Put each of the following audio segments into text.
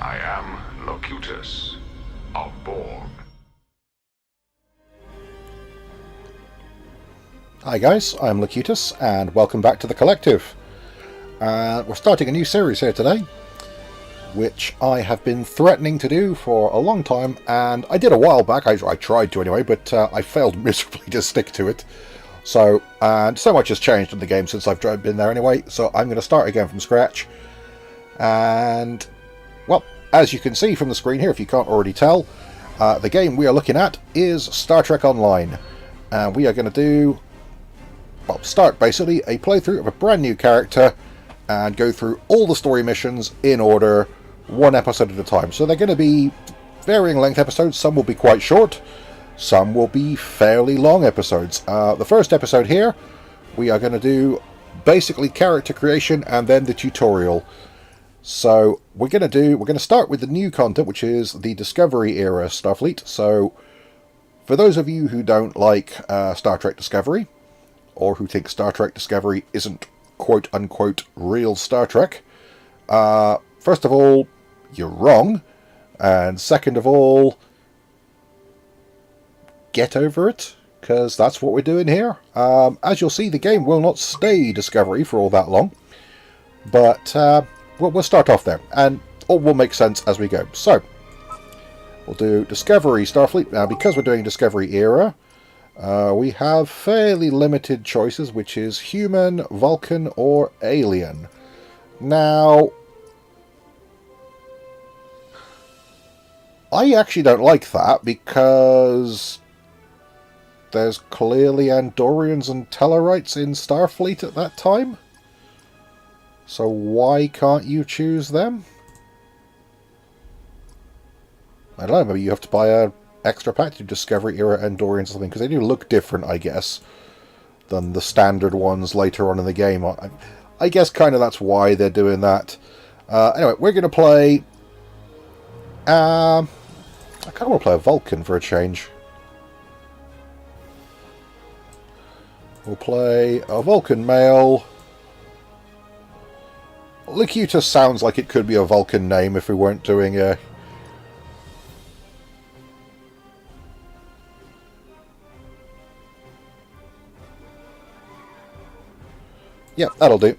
I am Locutus of Borg. Hi guys, I'm Locutus, and welcome back to the Collective. We're starting a new series here today, which I have been threatening to do for a long time, and I did a while back. I tried to anyway, but I failed miserably to stick to it. So, and so much has changed in the game since I've been there anyway, so I'm going to start again from scratch. And, well, as you can see from the screen here, if you can't already tell, the game we are looking at is Star Trek Online. And we are going to do, well, start basically a playthrough of a brand new character and go through all the story missions in order, one episode at a time. So they're going to be varying length episodes. Some will be quite short, some will be fairly long episodes. The first episode here, we are going to do basically character creation and then the tutorial. So we're going to start with the new content, which is the Discovery era Starfleet. So for those of you who don't like Star Trek Discovery, or who think Star Trek Discovery isn't quote-unquote real Star Trek, first of all, you're wrong, and second of all, get over it, because that's what we're doing here. As you'll see, the game will not stay Discovery for all that long, but we'll start off there, and all will make sense as we go. So, we'll do Discovery Starfleet. Now, because we're doing Discovery era, we have fairly limited choices, which is human, Vulcan, or alien. Now, I actually don't like that because there's clearly Andorians and Tellarites in Starfleet at that time. So why can't you choose them? I don't know, maybe you have to buy a extra pack to Discovery era Andorians or something, because they do look different, I guess, than the standard ones later on in the game. I guess kind of that's why they're doing that. Anyway, we're going to play... I kind of want to play a Vulcan for a change. We'll play a Vulcan male. Locutus sounds like it could be a Vulcan name if we weren't doing a... Yeah, that'll do.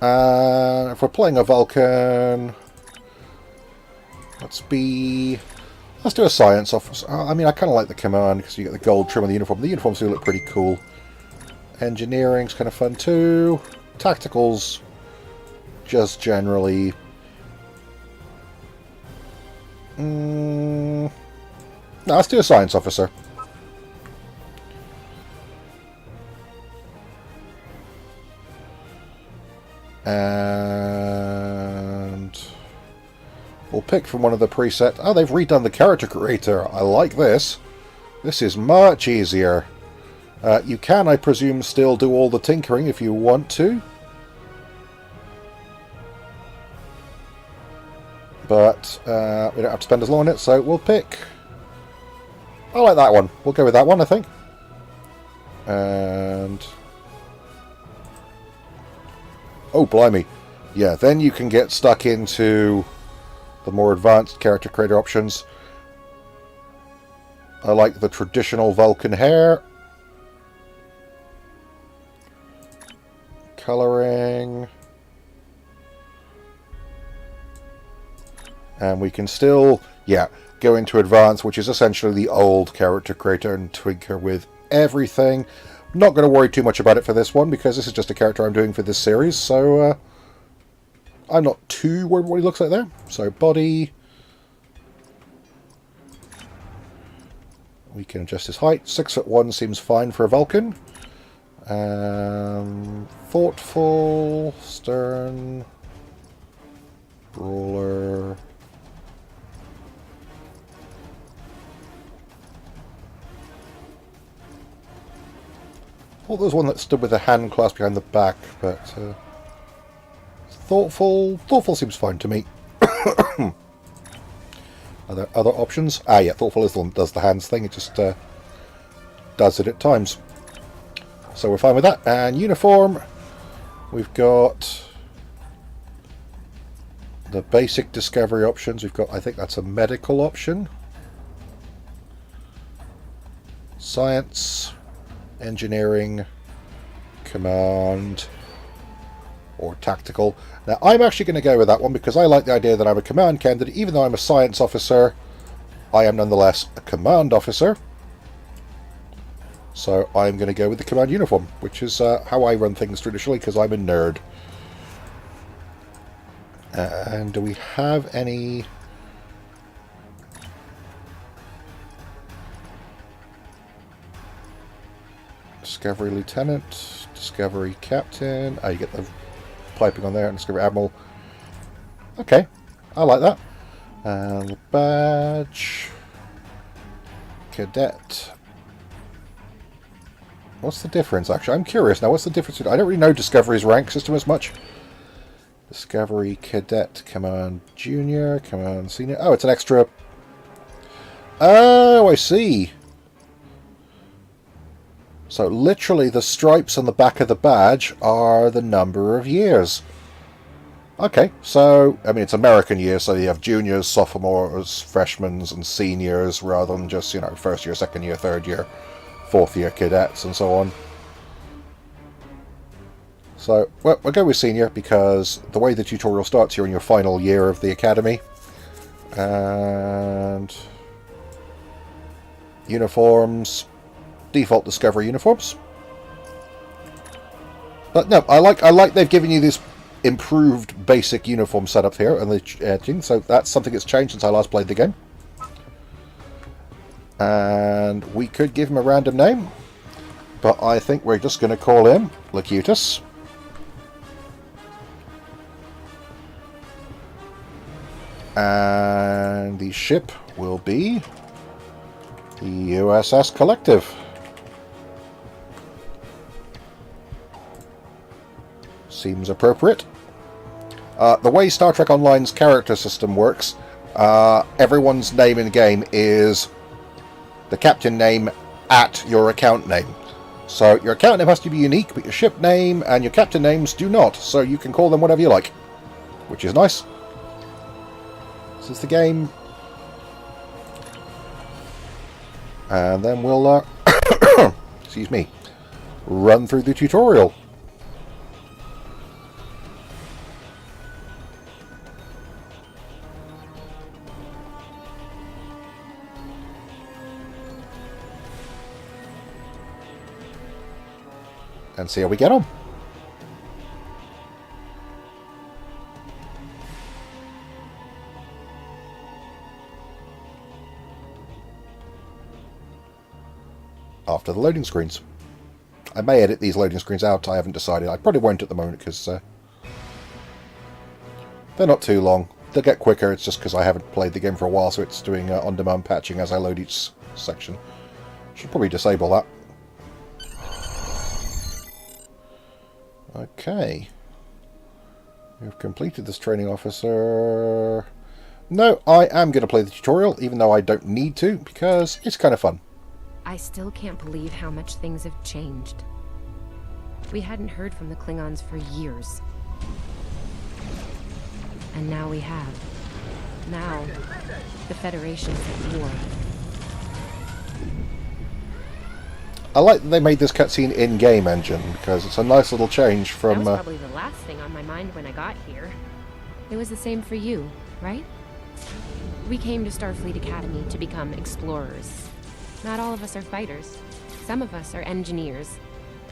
If we're playing a Vulcan, let's do a science officer. I mean, I kind of like the command because you get the gold trim on the uniform. The uniforms do look pretty cool. Engineering's kind of fun too. Tacticals, just generally. No, let's do a science officer. And we'll pick from one of the presets. Oh, they've redone the character creator. I like this. This is much easier. You can, I presume, still do all the tinkering if you want to. But we don't have to spend as long on it, so we'll pick... I like that one. We'll go with that one, I think. And... oh, blimey. Yeah, then you can get stuck into the more advanced character creator options. I like the traditional Vulcan hair. Coloring. And we can still, yeah, go into advanced, which is essentially the old character creator, and tinker with everything. Not going to worry too much about it for this one, because this is just a character I'm doing for this series, so I'm not too worried what he looks like there. So body, we can adjust his height. 6'1" seems fine for a Vulcan. Thoughtful, stern, brawler. Well, there's one that stood with a hand clasped behind the back, but thoughtful seems fine to me. Are there other options? Ah, yeah, thoughtful is the one that does the hands thing. It just does it at times. So we're fine with that. And uniform, we've got the basic discovery options. We've got, I think that's a medical option. Science, engineering, command, or tactical. Now, I'm actually going to go with that one because I like the idea that I'm a command candidate. Even though I'm a science officer, I am nonetheless a command officer. So I'm going to go with the command uniform, which is how I run things traditionally because I'm a nerd. And do we have any... Discovery Lieutenant, Discovery Captain. Oh, you get the piping on there, and Discovery Admiral. Okay, I like that. And the badge. Cadet. What's the difference, actually? I'm curious now. What's the difference? I don't really know Discovery's rank system as much. Discovery Cadet, Command Junior, Command Senior. Oh, it's an extra... Oh, I see. So literally the stripes on the back of the badge are the number of years. Okay, so, I mean, it's American years, so you have juniors, sophomores, freshmen, and seniors, rather than just, you know, first year, second year, third year, fourth year cadets, and so on. So, well, we'll go with senior, because the way the tutorial starts, you're in your final year of the academy. And... uniforms... default Discovery uniforms. But no, I like they've given you this improved basic uniform setup here and the edging, so that's something that's changed since I last played the game. And we could give him a random name, but I think we're just going to call him Locutus. And the ship will be the USS Collective. Seems appropriate. The way Star Trek Online's character system works, everyone's name in the game is the captain name at your account name. So your account name has to be unique, but your ship name and your captain names do not. So you can call them whatever you like, which is nice. This is the game. And then we'll, excuse me, run through the tutorial. And see how we get on. After the loading screens. I may edit these loading screens out, I haven't decided. I probably won't at the moment because they're not too long. They'll get quicker, it's just because I haven't played the game for a while, so it's doing on-demand patching as I load each section. Should probably disable that. Okay. We've completed this training officer. No, I am going to play the tutorial, even though I don't need to, because it's kind of fun. I still can't believe how much things have changed. We hadn't heard from the Klingons for years. And now we have. Now, the Federation's at war. I like that they made this cutscene in-game engine, because it's a nice little change from... That was probably the last thing on my mind when I got here. It was the same for you, right? We came to Starfleet Academy to become explorers. Not all of us are fighters. Some of us are engineers.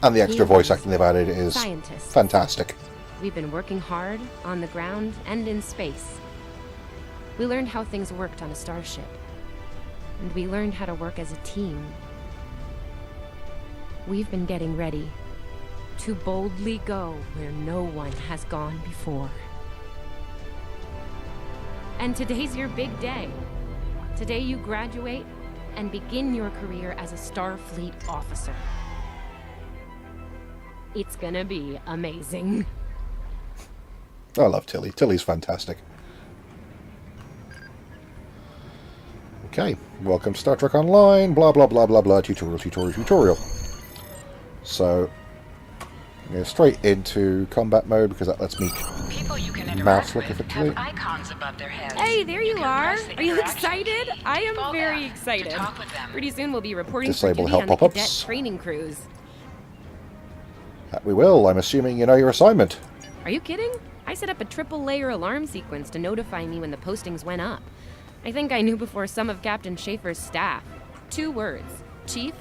And the extra voice acting they've added is scientists. Fantastic. We've been working hard on the ground and in space. We learned how things worked on a starship. And we learned how to work as a team. We've been getting ready to boldly go where no one has gone before. And today's your big day. Today you graduate and begin your career as a Starfleet officer. It's gonna be amazing. I love Tilly. Tilly's fantastic. Okay, welcome to Star Trek Online, blah blah blah blah blah, tutorial. So, go straight into combat mode because that lets me People you can mouse interact look with effectively. have icons above their heads. Hey, there you can are. press the Are you interaction excited? key I to am fall very down excited. to talk with them. Pretty soon we'll be reporting Disable for duty help on the pop-ups. cadet training cruise. That we will. I'm assuming you know your assignment. Are you kidding? I set up a triple-layer alarm sequence to notify me when the postings went up. I think I knew before some of Captain Schaefer's staff. 2 words. Chief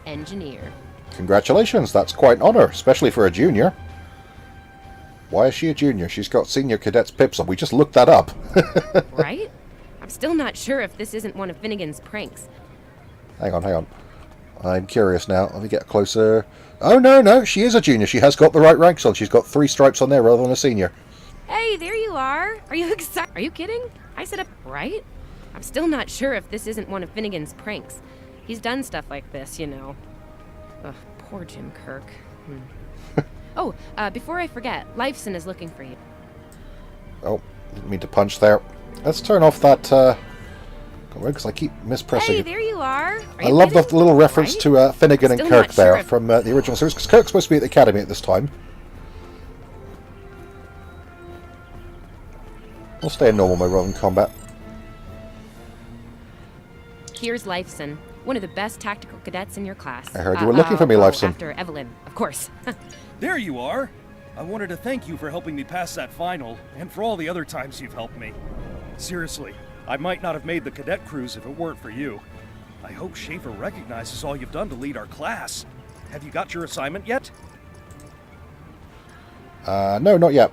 Engineer. Congratulations, that's quite an honour, especially for a junior. Why is she a junior? She's got senior cadet's pips on. We just looked that up. Right? I'm still not sure if this isn't one of Finnegan's pranks. Hang on. I'm curious now. Let me get closer. Oh, no, she is a junior. She has got the right ranks on. She's got 3 stripes on there rather than a senior. Hey, there you are. Are you excited? Are you kidding? I set up, right? I'm still not sure if this isn't one of Finnegan's pranks. He's done stuff like this, you know. Ugh, poor Jim Kirk. Oh, before I forget, Lifeson is looking for you. Oh, didn't mean to punch there. Let's turn off that, because I keep mispressing Hey, it. there you are. I love the little reference Right? to Finnegan and Still Kirk not sure there if- from the original series, because Kirk's supposed to be at the Academy at this time. I'll stay in normal mode rather than combat. Here's Lifeson, one of the best tactical cadets in your class. I heard you were looking for me, Lifeson. After Evelyn, of course. There you are! I wanted to thank you for helping me pass that final, and for all the other times you've helped me. Seriously, I might not have made the cadet cruise if it weren't for you. I hope Schaefer recognizes all you've done to lead our class. Have you got your assignment yet? No, not yet.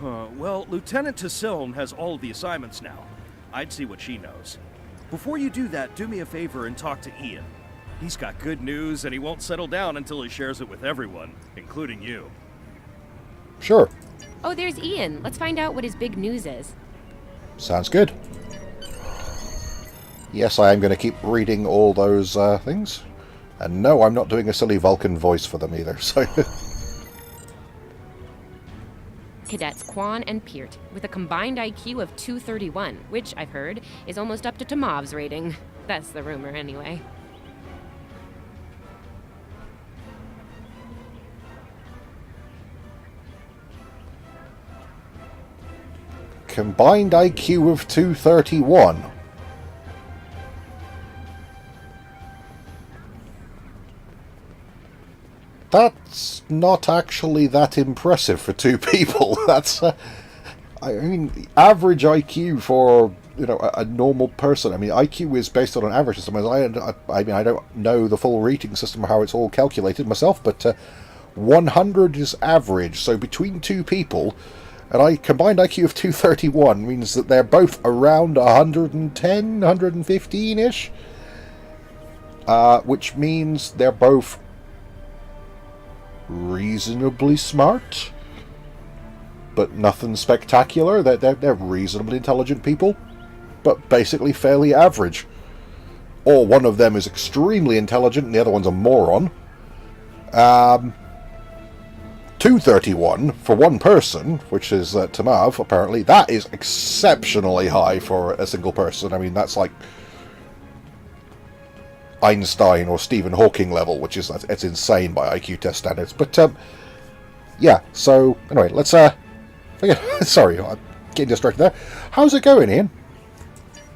Well, Lieutenant Tassiln has all of the assignments now. I'd see what she knows. Before you do that, do me a favor and talk to Ian. He's got good news, and he won't settle down until he shares it with everyone, including you. Sure. Oh, there's Ian. Let's find out what his big news is. Sounds good. Yes, I am going to keep reading all those things. And no, I'm not doing a silly Vulcan voice for them either, so... Cadets Quan and Peart, with a combined IQ of 231, which, I've heard, is almost up to Tomov's rating. That's the rumor, anyway. Combined IQ of 231. That's not actually that impressive for 2 people. That's, I mean, the average IQ for, you know, a normal person. I mean, IQ is based on an average system. I mean, I don't know the full rating system or how it's all calculated myself, but 100 is average. So between 2 people, a combined IQ of 231 means that they're both around 110, 115-ish. Which means they're both reasonably smart, but nothing spectacular. They're reasonably intelligent people, but basically fairly average. Or one of them is extremely intelligent and the other one's a moron. 231 for one person, which is Tomov, apparently. That is exceptionally high for a single person. I mean, that's like Einstein or Stephen Hawking level, which is, it's insane by IQ test standards. But yeah, so anyway, let's sorry, I'm getting distracted there. How's it going, Ian?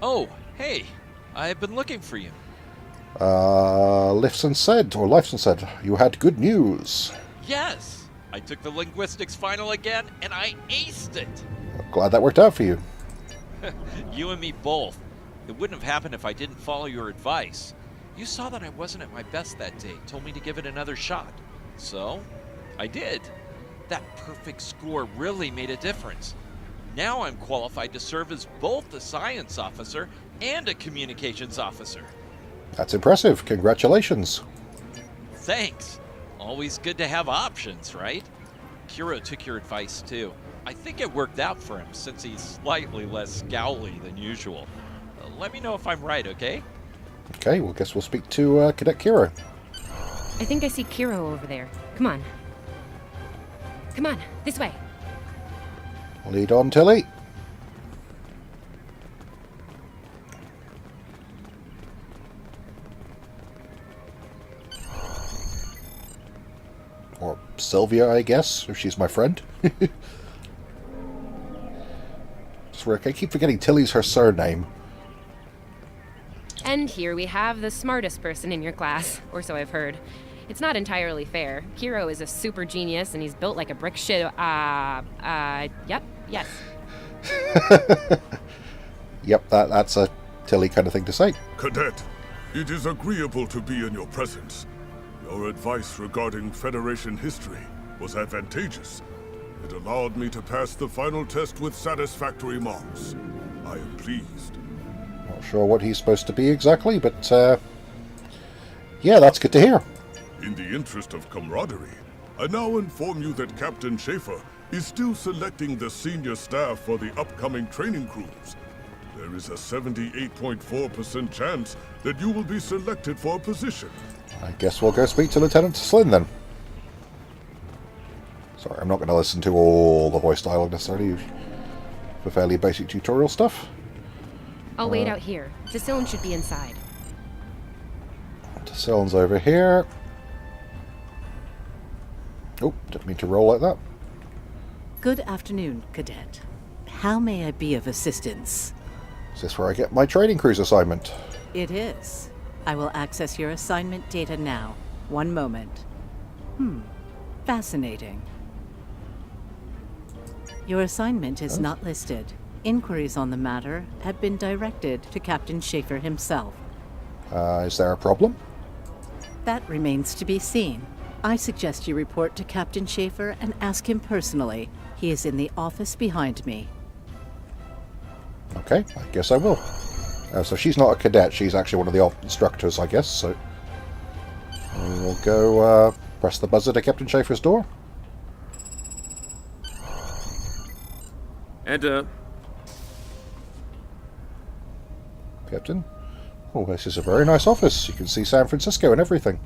Oh, hey, I've been looking for you. Lifeson said you had good news. Yes, I took the linguistics final again, and I aced it. I'm glad that worked out for you. You and me both. It wouldn't have happened if I didn't follow your advice. You saw that I wasn't at my best that day, told me to give it another shot. So, I did. That perfect score really made a difference. Now I'm qualified to serve as both a science officer and a communications officer. That's impressive. Congratulations. Thanks. Always good to have options, right? Kiro took your advice too. I think it worked out for him since he's slightly less scowly than usual. Let me know if I'm right, okay? Okay, well, guess we'll speak to Cadet Kiro. I think I see Kiro over there. Come on. Come on, this way. Lead on, Tilly. Or Sylvia, I guess, if she's my friend. I keep forgetting Tilly's her surname. And here we have the smartest person in your class, or so I've heard. It's not entirely fair. Hiro is a super genius, and he's built like a brick shit. Yep, yes. Yep, that's a Tilly kind of thing to say. Cadet, it is agreeable to be in your presence. Your advice regarding Federation history was advantageous. It allowed me to pass the final test with satisfactory marks. I am pleased. Not sure what he's supposed to be exactly, but yeah, that's good to hear. In the interest of camaraderie, I now inform you that Captain Schaefer is still selecting the senior staff for the upcoming training cruise. There is a 78.4% chance that you will be selected for a position. I guess we'll go speak to Lieutenant Slynn then. Sorry, I'm not going to listen to all the voice dialogue necessarily for fairly basic tutorial stuff. I'll wait out here. Tacillin should be inside. Tacillin's over here. Oh, didn't mean to roll like that. Good afternoon, Cadet. How may I be of assistance? Is this where I get my training cruise assignment? It is. I will access your assignment data now. One moment. Fascinating. Your assignment is not listed. Inquiries on the matter have been directed to Captain Schaefer himself. Is there a problem? That remains to be seen. I suggest you report to Captain Schaefer and ask him personally. He is in the office behind me. Okay, I guess I will. So she's not a cadet, she's actually one of the instructors, I guess, so... we'll go press the buzzer to Captain Schaefer's door. Enter. Captain? Oh, this is a very nice office. You can see San Francisco and everything.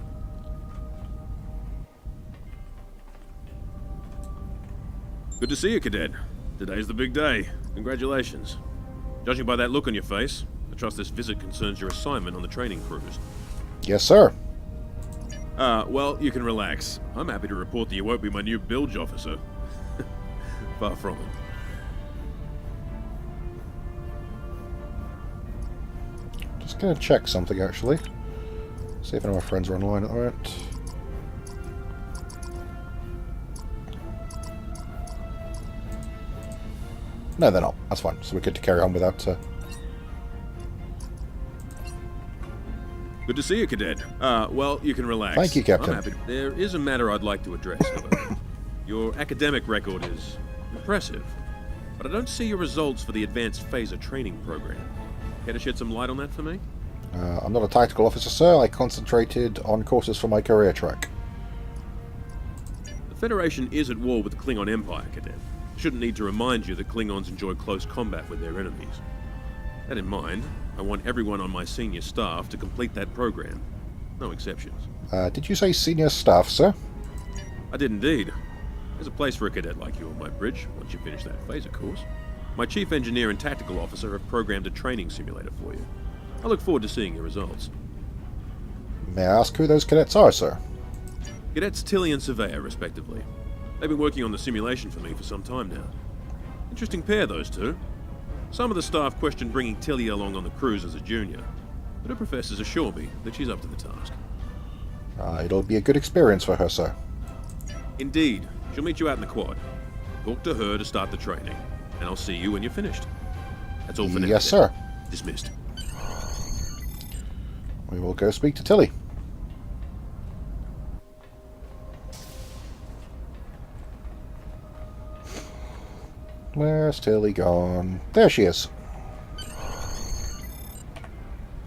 Good to see you, Cadet. Today's the big day. Congratulations. Judging by that look on your face, I trust this visit concerns your assignment on the training cruise. Yes, sir. Well, you can relax. I'm happy to report that you won't be my new bilge officer. Far from it. Just gonna check something, actually. See if any of my friends are online at the moment. No, they're not. That's fine. So we're good to carry on without... Good to see you, Cadet. Well, you can relax. Thank you, Captain. I'm happy. There is a matter I'd like to address, however. Your academic record is impressive, but I don't see your results for the Advanced Phaser Training Program. Care to shed some light on that for me? I'm not a tactical officer, sir. I concentrated on courses for my career track. The Federation is at war with the Klingon Empire, Cadet. I shouldn't need to remind you that Klingons enjoy close combat with their enemies. That in mind, I want everyone on my senior staff to complete that program. No exceptions. Did you say senior staff, sir? I did indeed. There's a place for a cadet like you on my bridge once you finish that phaser course. My chief engineer and tactical officer have programmed a training simulator for you. I look forward to seeing your results. May I ask who those cadets are, sir? Cadets Tilly and Surveyor, respectively. They've been working on the simulation for me for some time now. Interesting pair, those two. Some of the staff question bringing Tilly along on the cruise as a junior, but her professors assure me that she's up to the task. It'll be a good experience for her, sir. Indeed. She'll meet you out in the quad. Talk to her to start the training, and I'll see you when you're finished. That's all for now. Yes, sir. Dismissed. We will go speak to Tilly. Where's Tilly gone? There she is.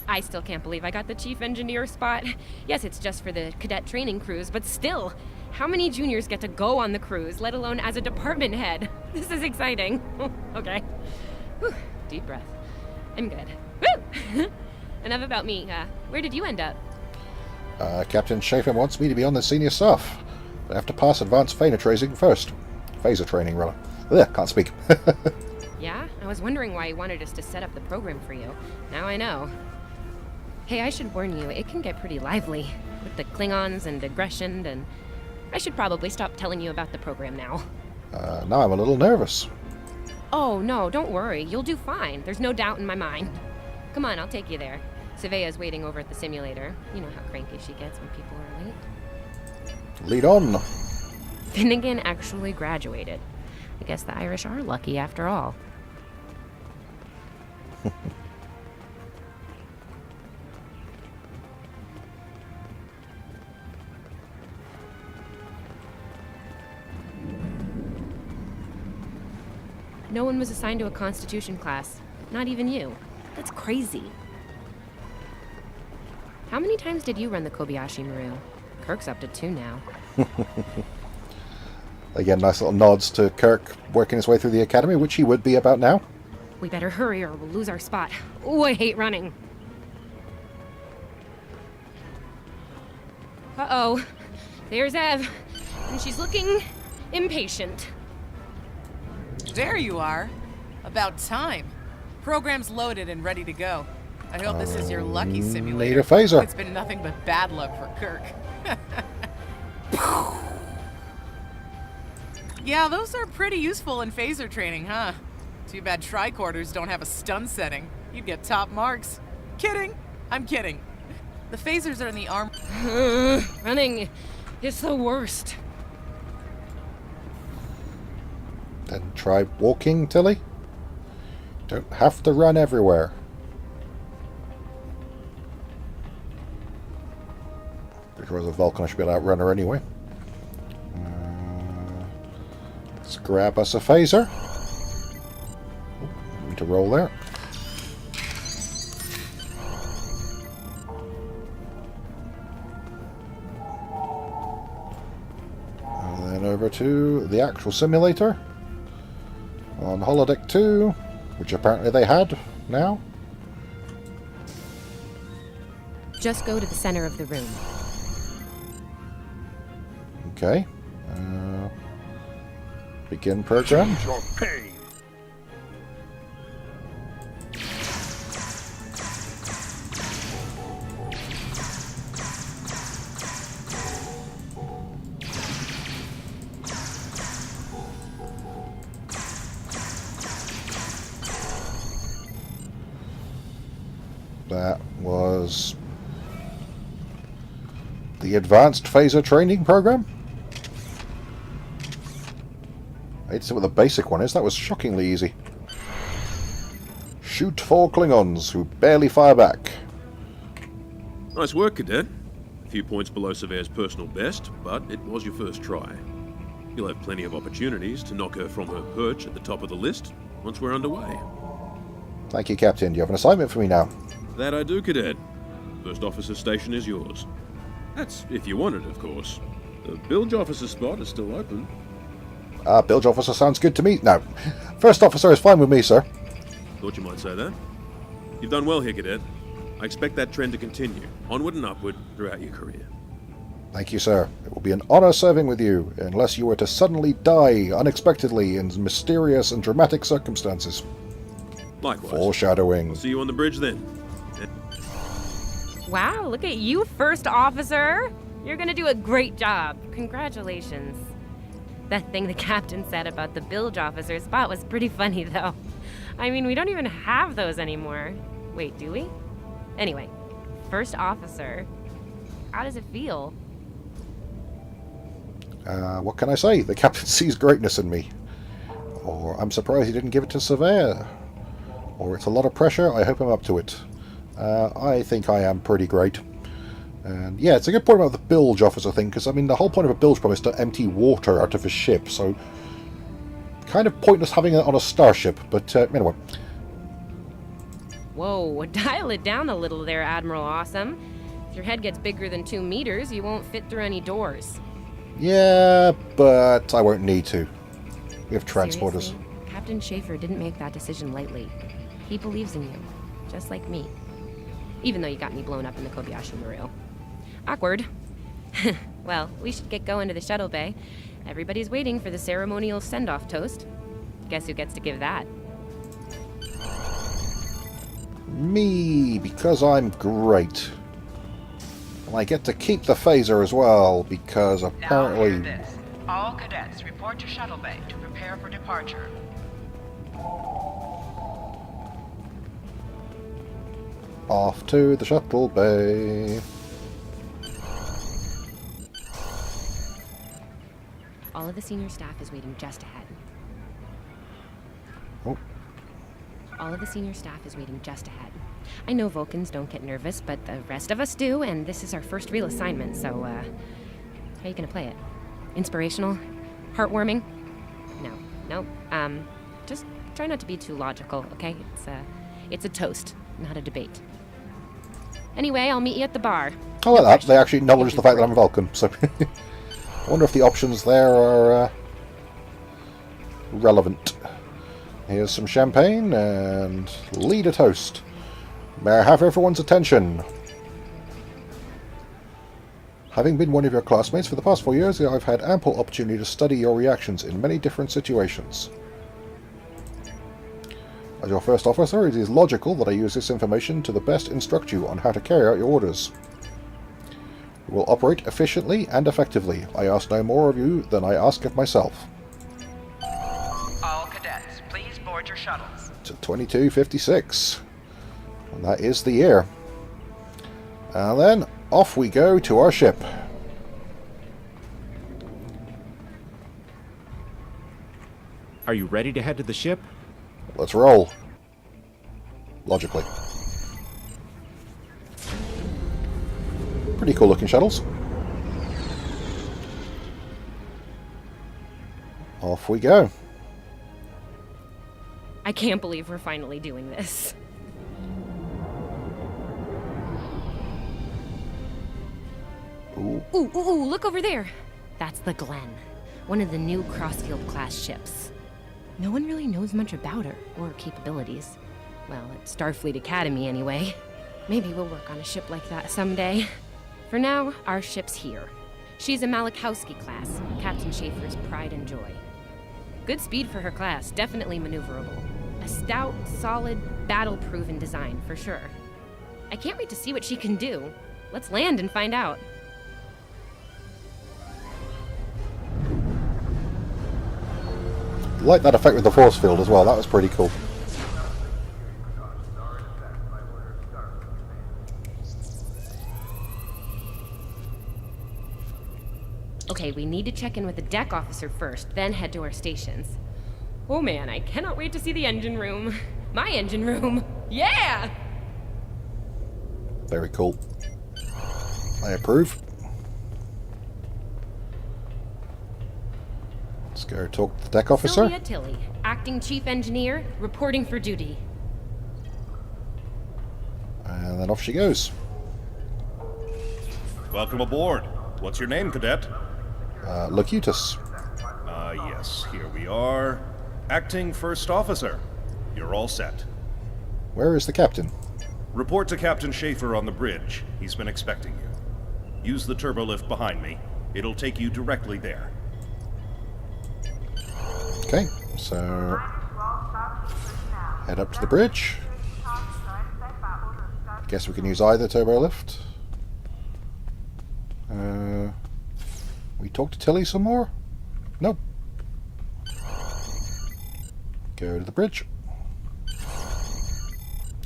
I still can't believe I got the chief engineer spot. Yes, it's just for the cadet training cruise, but still, how many juniors get to go on the cruise, let alone as a department head? This is exciting. Okay. Whew, deep breath. I'm good. Woo! Enough about me. Where did you end up? Captain Schaefer wants me to be on the senior staff. But I have to pass advanced phaser training first. Phaser training, rather. Ugh, can't speak. Yeah? I was wondering why you wanted us to set up the program for you. Now I know. Hey, I should warn you, it can get pretty lively. With the Klingons and aggression, and... I should probably stop telling you about the program now. Now I'm a little nervous. Oh, no, don't worry. You'll do fine. There's no doubt in my mind. Come on, I'll take you there. Savea's waiting over at the simulator. You know how cranky she gets when people are late. Lead on. Finnegan actually graduated. I guess the Irish are lucky after all. No one was assigned to a Constitution class. Not even you. That's crazy. How many times did you run the Kobayashi Maru? Kirk's up to 2 now. Again, nice little nods to Kirk working his way through the academy, which he would be about now. We better hurry or we'll lose our spot. Oh, I hate running. Uh-oh. There's Ev. And she's looking impatient. There you are. About time. Program's loaded and ready to go. I hope this is your lucky simulator. Need a phaser. It's been nothing but bad luck for Kirk. Yeah, those are pretty useful in phaser training, huh? Too bad tricorders don't have a stun setting. You'd get top marks. Kidding. I'm kidding. The phasers are in the arm. Running is the worst. Then try walking, Tilly. Don't have to run everywhere. Because as a Vulcan, I should be able to outrun her anyway. Let's grab us a phaser. Oh, need to roll there. And then over to the actual simulator. On holodeck 2, which apparently they had now. Just go to the center of the room. Okay. Begin program. Change your pain. That was the Advanced Phaser Training Program. I hate to see what the basic one is. That was shockingly easy. Shoot 4 Klingons who barely fire back. Nice work, Cadet. A few points below Severe's personal best, but it was your first try. You'll have plenty of opportunities to knock her from her perch at the top of the list once we're underway. Thank you, Captain. Do you have an assignment for me now? That I do, Cadet. First officer station is yours. That's if you want it, of course. The bilge officer spot is still open. Bilge officer sounds good to me. No, first officer is fine with me, sir. Thought you might say that. You've done well here, Cadet. I expect that trend to continue, onward and upward, throughout your career. Thank you, sir. It will be an honor serving with you, unless you were to suddenly die unexpectedly in mysterious and dramatic circumstances. Likewise. Foreshadowing. I'll see you on the bridge then. Wow, look at you, first officer. You're gonna do a great job. Congratulations. That thing the captain said about the bilge officer spot was pretty funny, though. I mean, we don't even have those anymore. Wait, do we? Anyway, first officer. How does it feel? What can I say? The captain sees greatness in me. Or I'm surprised he didn't give it to Severe. Or it's a lot of pressure. I hope I'm up to it. I think I am pretty great. And yeah, it's a good point about the bilge officer thing, because I mean, the whole point of a bilge probe is to empty water out of a ship, so kind of pointless having it on a starship, but anyway. Whoa, dial it down a little there, Admiral Awesome. If your head gets bigger than 2 meters, you won't fit through any doors. Yeah, but I won't need to. We have transporters. Seriously, Captain Schaefer didn't make that decision lightly. He believes in you, just like me. Even though you got me blown up in the Kobayashi Maru. Awkward. Well, we should get going to the shuttle bay. Everybody's waiting for the ceremonial send-off toast. Guess who gets to give that? Me, because I'm great. And I get to keep the phaser as well, because apparently... Now hear this. All cadets report to shuttle bay to prepare for departure. Off to the shuttle bay. All of the senior staff is waiting just ahead. Oh, All of the senior staff is waiting just ahead. I know Vulcans don't get nervous, but the rest of us do, and this is our first real assignment, so, how are you gonna play it? Inspirational? Heartwarming? No. Just try not to be too logical, okay? It's a toast, not a debate. Anyway, I'll meet you at the bar. I like that. They actually acknowledge the fact that I'm a Vulcan, so... I wonder if the options there are relevant. Here's some champagne, and lead a toast. May I have everyone's attention? Having been one of your classmates for the past 4 years, I've had ample opportunity to study your reactions in many different situations. As your first officer, it is logical that I use this information to the best instruct you on how to carry out your orders. You will operate efficiently and effectively. I ask no more of you than I ask of myself. All cadets, please board your shuttles. To 2256. And that is the year. And then off we go to our ship. Are you ready to head to the ship? Let's roll. Logically. Pretty cool looking shuttles. Off we go. I can't believe we're finally doing this. Ooh, look over there. That's the Glen, one of the new Crossfield-class ships. No one really knows much about her, or her capabilities. Well, at Starfleet Academy, anyway. Maybe we'll work on a ship like that someday. For now, our ship's here. She's a Malachowski class, Captain Schaefer's pride and joy. Good speed for her class, definitely maneuverable. A stout, solid, battle-proven design, for sure. I can't wait to see what she can do. Let's land and find out. Like that effect with the force field as well, that was pretty cool. Okay, we need to check in with the deck officer first, then head to our stations. Oh man, I cannot wait to see the engine room. My engine room. Yeah! Very cool. I approve. Let's go talk to the deck officer. Sylvia Tilly, acting chief engineer, reporting for duty. And then off she goes. Welcome aboard. What's your name, cadet? Locutus. Yes, here we are. Acting First Officer. You're all set. Where is the captain? Report to Captain Schaefer on the bridge. He's been expecting you. Use the turbolift behind me. It'll take you directly there. Okay, so head up to the bridge. Guess we can use either turbo lift. We talk to Tilly some more? Nope. Go to the bridge.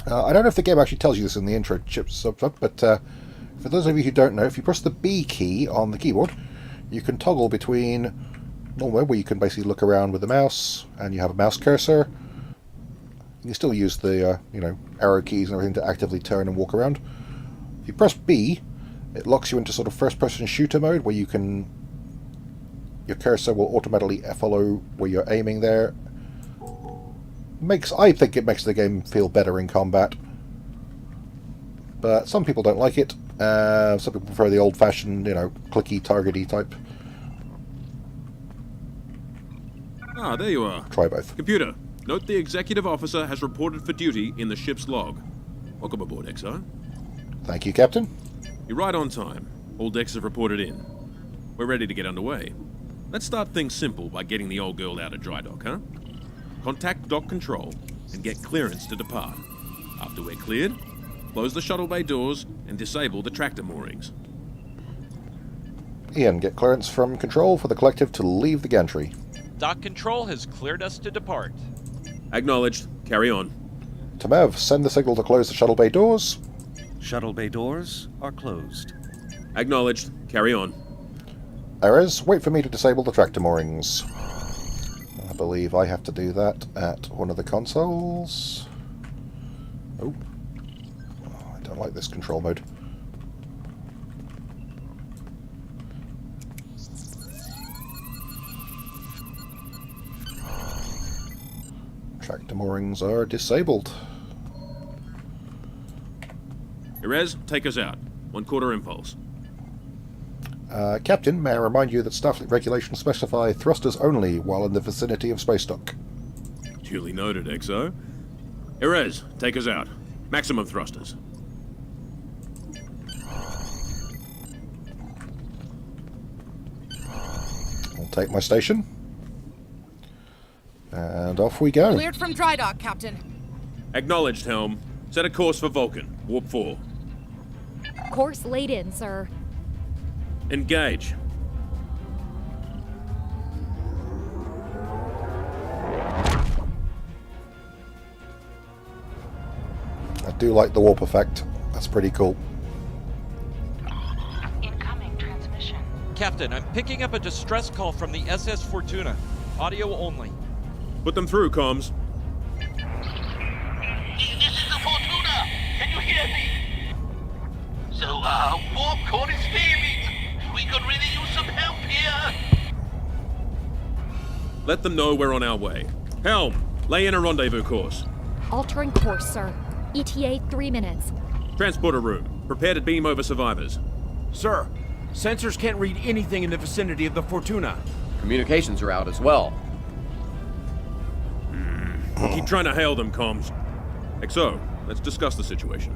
I don't know if the game actually tells you this in the intro chips, but for those of you who don't know, if you press the B key on the keyboard, you can toggle between normal, where you can basically look around with the mouse, and you have a mouse cursor. You can still use the arrow keys and everything to actively turn and walk around. If you press B, it locks you into sort of first-person shooter mode, where your cursor will automatically follow where you're aiming there. I think it makes the game feel better in combat, but some people don't like it. Some people prefer the old-fashioned, clicky, targety type. Ah, there you are. Try both. Computer, note the executive officer has reported for duty in the ship's log. Welcome aboard, XO. Thank you, Captain. You're right on time. All decks have reported in. We're ready to get underway. Let's start things simple by getting the old girl out of dry dock, huh? Contact dock control and get clearance to depart. After we're cleared, close the shuttle bay doors and disable the tractor moorings. Ian, get clearance from control for the collective to leave the gantry. Dock control has cleared us to depart. Acknowledged. Carry on. Tamev, send the signal to close the shuttle bay doors. Shuttle bay doors are closed. Acknowledged. Carry on. Erez, wait for me to disable the tractor moorings. I believe I have to do that at one of the consoles. Oh, I don't like this control mode. Tractor moorings are disabled. Erez, take us out. 1/4 impulse. Captain, may I remind you that Starfleet regulations specify thrusters only while in the vicinity of space dock. Duly noted, XO. Erez, take us out. Maximum thrusters. I'll take my station. And off we go. Cleared from dry dock, Captain. Acknowledged, Helm. Set a course for Vulcan. Warp 4. Course laid in, sir. Engage. I do like the warp effect. That's pretty cool. Incoming transmission. Captain, I'm picking up a distress call from the SS Fortuna. Audio only. Put them through, comms. This is the Fortuna! Can you hear me? So, warp core is failing. We could really use some help here. Let them know we're on our way. Helm, lay in a rendezvous course. Altering course, sir. ETA 3 minutes. Transporter room. Prepare to beam over survivors. Sir, sensors can't read anything in the vicinity of the Fortuna. Communications are out as well. Keep trying to hail them, comms. XO, let's discuss the situation.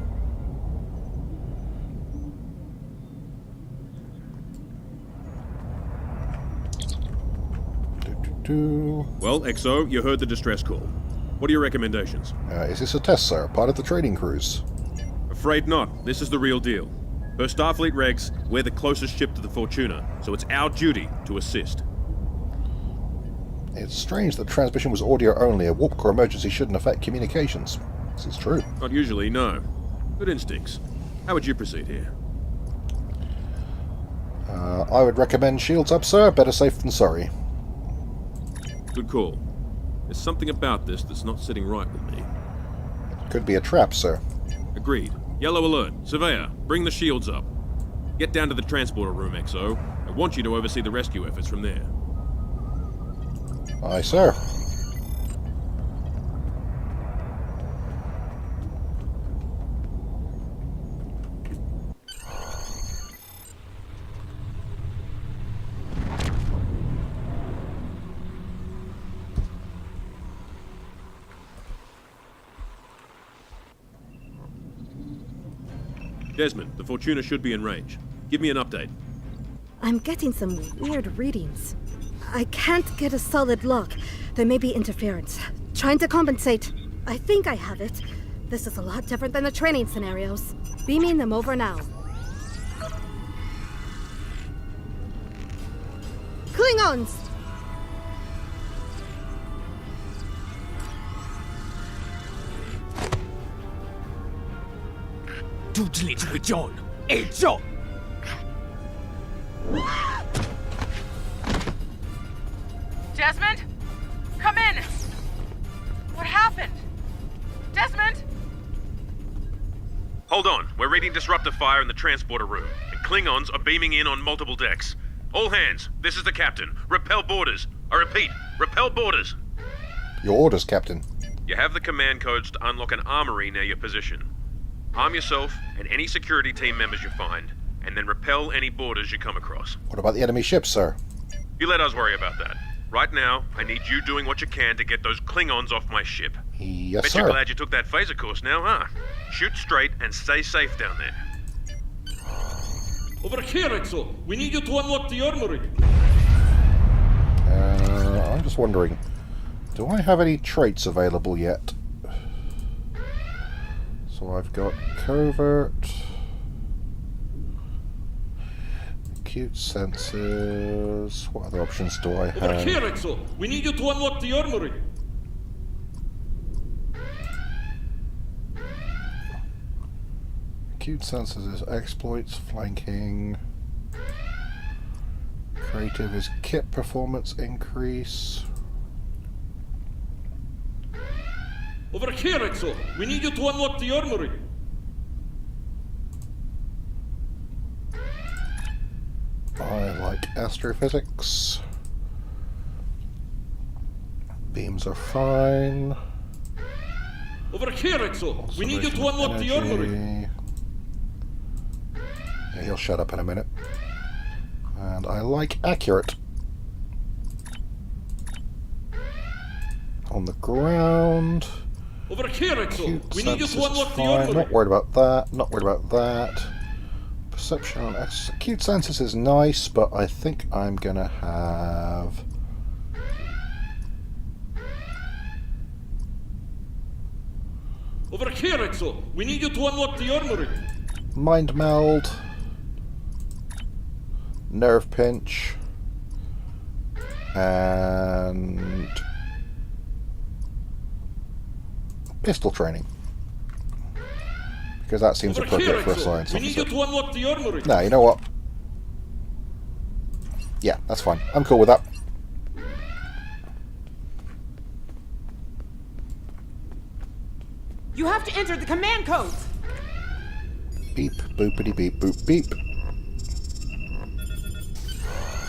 Well, XO, you heard the distress call. What are your recommendations? Is this a test, sir? Part of the training cruise? Afraid not. This is the real deal. Per Starfleet regs, we're the closest ship to the Fortuna, so it's our duty to assist. It's strange that transmission was audio only. A warp core emergency shouldn't affect communications. This is true. Not usually, no. Good instincts. How would you proceed here? I would recommend shields up, sir. Better safe than sorry. Good call. There's something about this that's not sitting right with me. Could be a trap, sir. Agreed. Yellow alert. Surveyor, bring the shields up. Get down to the transporter room, XO. I want you to oversee the rescue efforts from there. Aye, sir. Desmond, the Fortuna should be in range. Give me an update. I'm getting some weird readings. I can't get a solid lock. There may be interference. Trying to compensate. I think I have it. This is a lot different than the training scenarios. Beaming them over now. Klingons! Desmond? Come in! What happened? Desmond? Hold on. We're reading disruptor fire in the transporter room, and Klingons are beaming in on multiple decks. All hands, this is the captain. Repel boarders. I repeat, repel boarders. Your orders, Captain. You have the command codes to unlock an armory near your position. Arm yourself and any security team members you find, and then repel any boarders you come across. What about the enemy ships, sir? You let us worry about that. Right now, I need you doing what you can to get those Klingons off my ship. Yes, Bet sir. you're glad you took that phaser course now, huh? Shoot straight and stay safe down there. Over here, Exo. We need you to unlock the armory. I'm just wondering, do I have any traits available yet? So I've got covert, acute sensors. What other options do I Over here, have? Exo. We need you to unlock the armory. Acute senses is exploits, flanking. Creative is kit performance increase. Over here, Exo. We need you to unlock the armory. I like astrophysics. Beams are fine. Over here, Exo. We need you to unlock the armory. Yeah, he'll shut up in a minute. And I like accurate. On the ground. Over here, Exo. We need you to unlock the fine. armory. Not worried about that. Not worried about that. Perception on acute senses is nice, but I think I'm gonna have. Over here, Exo. We need you to unlock the armory. Mind meld. Nerve pinch. And pistol training. Because that seems appropriate for a science officer. We need you to unlock the armory. No, you know what? Yeah, that's fine. I'm cool with that. You have to enter the command codes. Beep, boopity beep, boop, beep.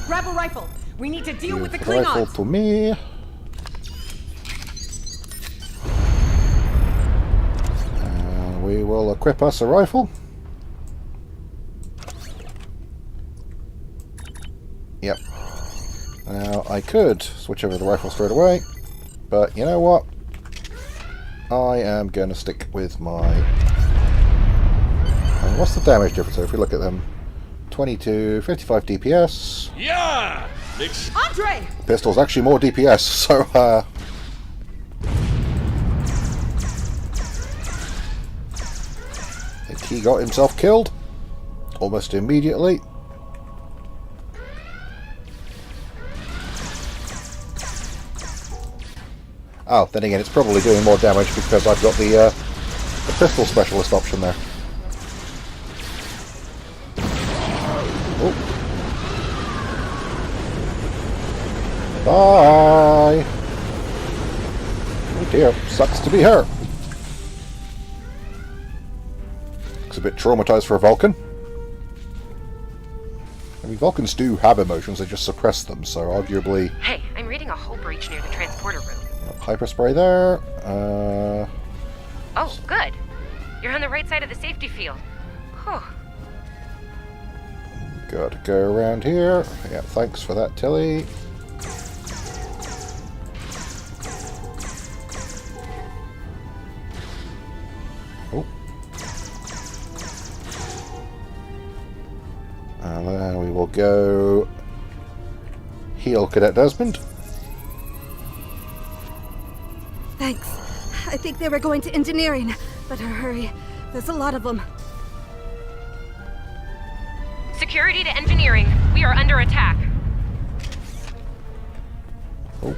Grab a rifle. We need to deal with the Give the rifle Klingons. to me. We will equip us a rifle. Yep. Now, I could switch over the rifle straight away, but you know what? I am going to stick with my... And what's the damage difference if we look at them? 22, 55 DPS. Yeah! Andre! Pistol's actually more DPS, so I think he got himself killed almost immediately. Oh, then again, it's probably doing more damage because I've got the pistol specialist option there. Oh. Bye! Oh dear, sucks to be her. Looks a bit traumatized for a Vulcan. I mean, Vulcans do have emotions, they just suppress them, so arguably... Hey, I'm reading a hull breach near the transporter room. Hyperspray there. Oh, good. You're on the right side of the safety field. Whew. Gotta go around here. Yeah, thanks for that, Tilly. Oh. And then we will go heal Cadet Desmond. Thanks. I think they were going to engineering. Better hurry. There's a lot of them. Security to engineering. We are under attack. Oh.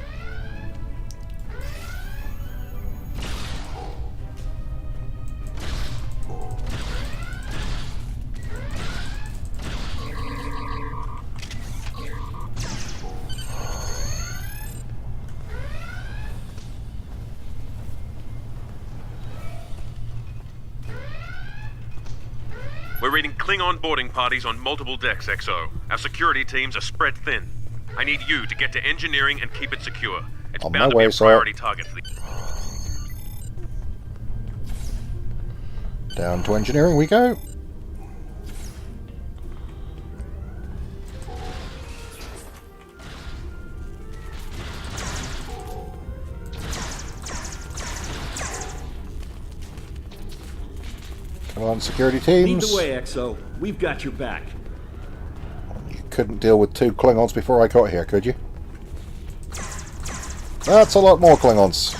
We're reading Klingon boarding parties on multiple decks, XO. Our security teams are spread thin. I need you to get to engineering and keep it secure. It's On my bound to way, be a sir. priority target for the... Down to engineering we go. Come on, security teams. Lead the way, XO. We've got your back. You couldn't deal with 2 Klingons before I got here, could you? That's a lot more Klingons.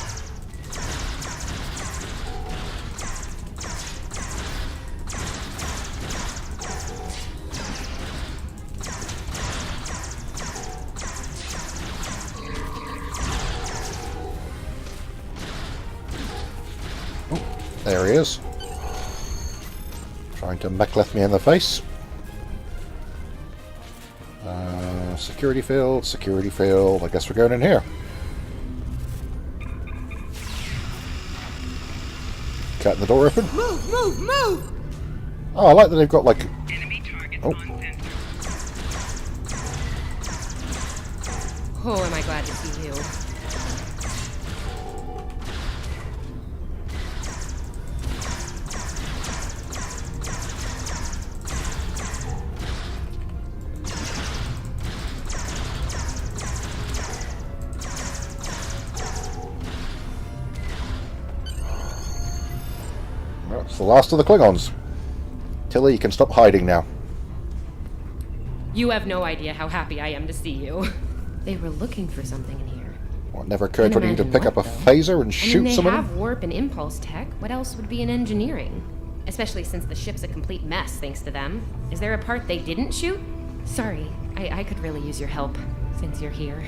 Oh, there he is. Trying to mechleth me in the face. Security field, security field. I guess we're going in here. Cutting the door open. Move, move, move! Oh, I like that they've got like... Oh. Oh, am I glad to see you. Well, it's the last of the Klingons. Tilly, you can stop hiding now. You have no idea how happy I am to see you. They were looking for something in here. Well, it never occurred to you to pick up a phaser and shoot someone? They have warp and impulse tech. What else would be in engineering? Especially since the ship's a complete mess thanks to them. Is there a part they didn't shoot? Sorry, I could really use your help, since you're here.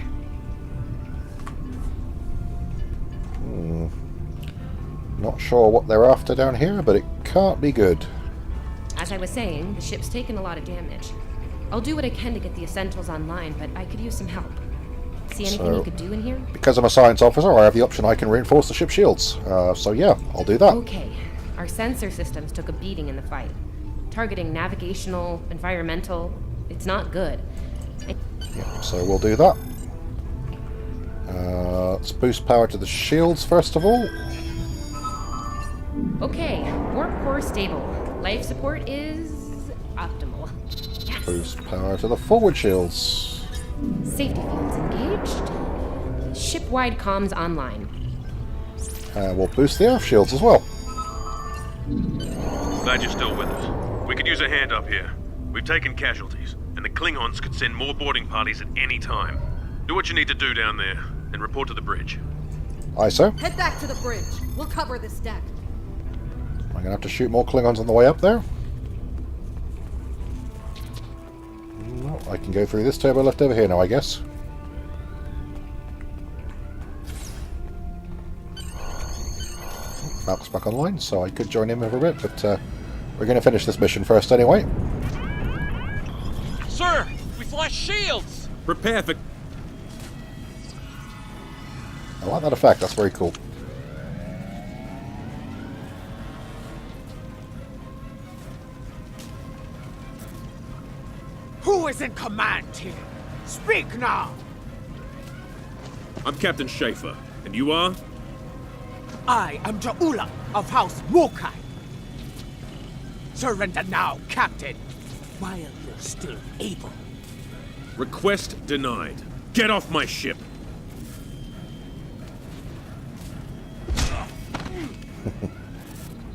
Not sure what they're after down here, but it can't be good. As I was saying, the ship's taken a lot of damage. I'll do what I can to get the essentials online, but I could use some help. See anything you could do in here? Because I'm a science officer, I have the option I can reinforce the ship's shields. So yeah, I'll do that. Okay. Our sensor systems took a beating in the fight. Targeting navigational, environmental, it's not good. Yeah, so we'll do that. Let's boost power to the shields first of all. Okay, warp core stable. Life support is optimal. Yes. Boost power to the forward shields. Safety fields engaged. Ship-wide comms online. We'll boost the aft shields as well. Glad you're still with us. We could use a hand up here. We've taken casualties, and the Klingons could send more boarding parties at any time. Do what you need to do down there, and report to the bridge. Aye, sir. Head back to the bridge. We'll cover this deck. I'm gonna have to shoot more Klingons on the way up there. Well, I can go through this turbo lift over here now, I guess. Falk's back online, so I could join him for a bit, but we're going to finish this mission first anyway. Sir, we flashed shields! Prepare for... I like that effect, that's very cool. Who is in command here? Speak now! I'm Captain Schaefer, and you are? I am Ja'ula of House Mokai. Surrender now, Captain, while you're still able. Request denied. Get off my ship!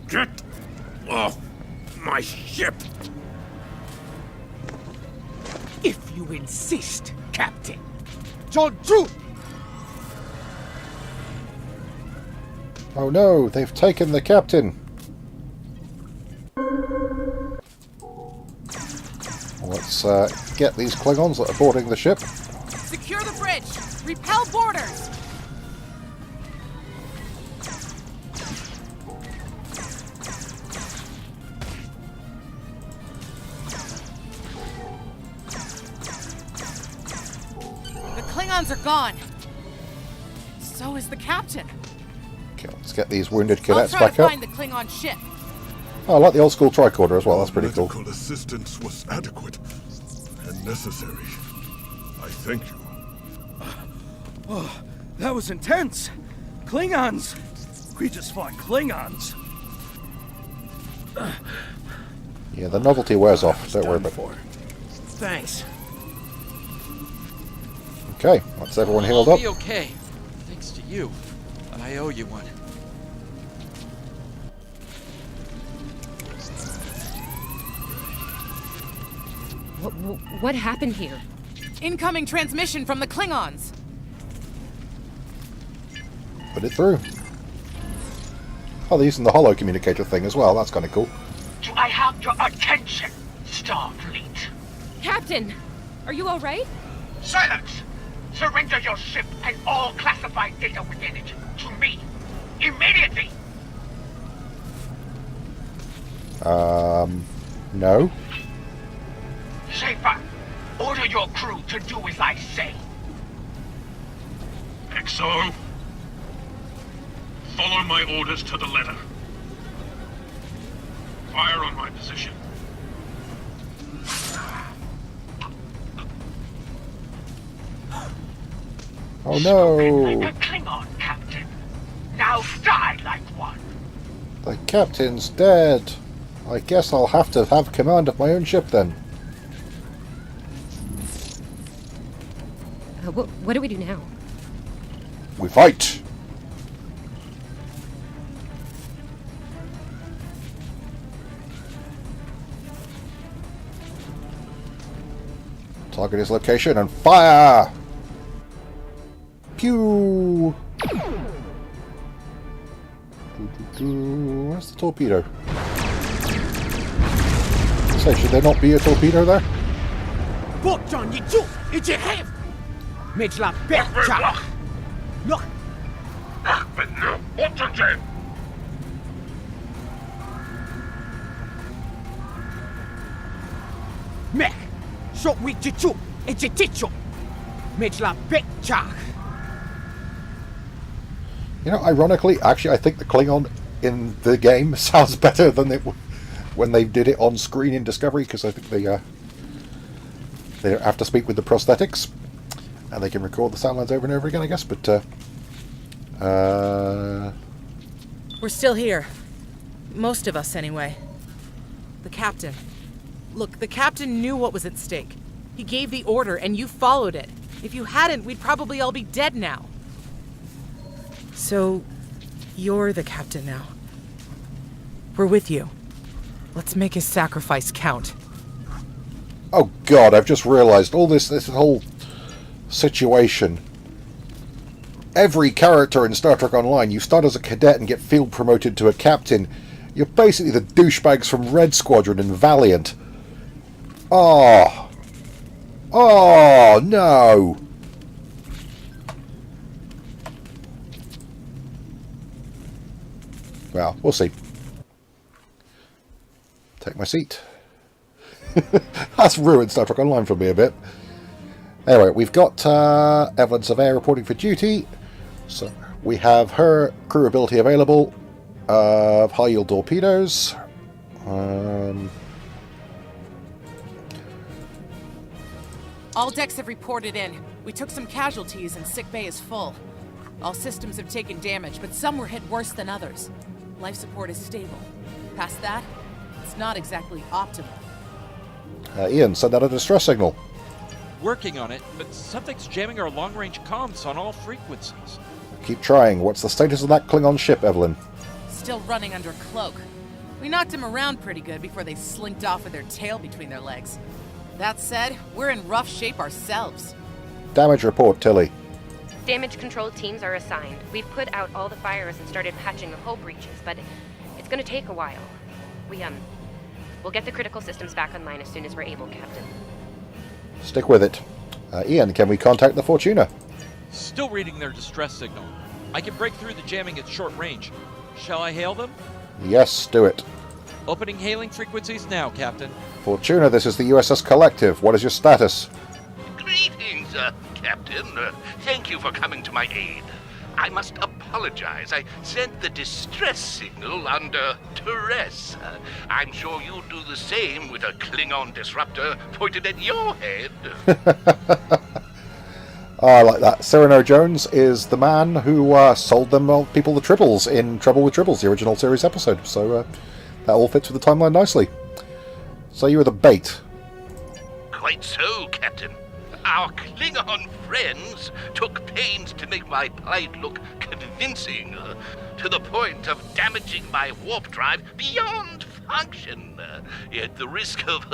Get off my ship! If you insist, Captain. Jonju! Oh no, they've taken the captain. Let's get these Klingons that are boarding the ship. Secure the bridge! Repel boarders! The Klingons are gone. So is the captain. Okay, let's get these wounded I'll cadets try back to up. find the Klingon ship. Oh, I like the old school tricorder as well, that's pretty cool. Medical assistance was adequate and necessary. I thank you. Oh, that was intense. Klingons. We just fought Klingons. Yeah, the novelty wears off, don't worry about it. Thanks. Okay, that's everyone healed I'll up. be okay. Thanks to you. But I owe you one. What happened here? Incoming transmission from the Klingons. Put it through. Oh, they're using the holo communicator thing as well, that's kind of cool. Do I have your attention, Starfleet? Captain! Are you alright? Silence! Surrender your ship and all classified data within it to me. Immediately! No. Schaefer, order your crew to do as I say. XO, follow my orders to the letter. Fire on my position. Oh no! Like a Klingon, Captain. Now die like one. The captain's dead. I guess I'll have to have command of my own ship then. What do we do now? We fight! Target his location and fire! Pew! Where's the torpedo? Say, should there not be a torpedo there? Botjan, you joke! It's a have! Mitchla Betcha! Look! But no, what's a jam? Mech! Shot with Jichu! It's a Ticho! Mitchla Betcha! You know, ironically, actually, I think the Klingon in the game sounds better than it when they did it on screen in Discovery, because I think they don't have to speak with the prosthetics, and they can record the sound lines over and over again, I guess. But we're still here. Most of us, anyway. The captain. Look, the captain knew what was at stake. He gave the order, and you followed it. If you hadn't, we'd probably all be dead now. So, you're the captain now. We're with you. Let's make his sacrifice count. oh god, I've just realised all this whole situation. Every character in Star Trek Online, you start as a cadet and get field promoted to a captain. You're basically the douchebags from Red Squadron and Valiant. Oh. Oh, no. Well, we'll see. Take my seat. That's ruined Star Trek Online for me a bit. Anyway, we've got Evelyn Surveyor reporting for duty. So we have her crew ability available of high yield torpedoes. All decks have reported in. We took some casualties and sick bay is full. All systems have taken damage, but some were hit worse than others. Life support is stable. Past that, it's not exactly optimal. Ian, send out a distress signal. Working on it, but something's jamming our long-range comms on all frequencies. Keep trying. What's the status of that Klingon ship, Evelyn? Still running under cloak. We knocked him around pretty good before they slinked off with their tail between their legs. That said, we're in rough shape ourselves. Damage report, Tilly. Damage control teams are assigned. We've put out all the fires and started patching the hull breaches, but it's gonna take a while. We'll get the critical systems back online as soon as we're able, Captain. Stick with it. Ian, can we contact the Fortuna? Still reading their distress signal. I can break through the jamming at short range. Shall I hail them? Yes, do it. Opening hailing frequencies now, Captain. Fortuna, this is the USS Collective. What is your status? Greetings, Captain. Thank you for coming to my aid. I must apologize. I sent the distress signal under duress. I'm sure you'll do the same with a Klingon disruptor pointed at your head. Oh, I like that. Cyrano Jones is the man who sold them people the Tribbles in Trouble with Tribbles, the original series episode. So that all fits with the timeline nicely. So you were the bait. Quite so, Captain. Our Klingon friends took pains to make my plight look convincing, to the point of damaging my warp drive beyond function. At the risk of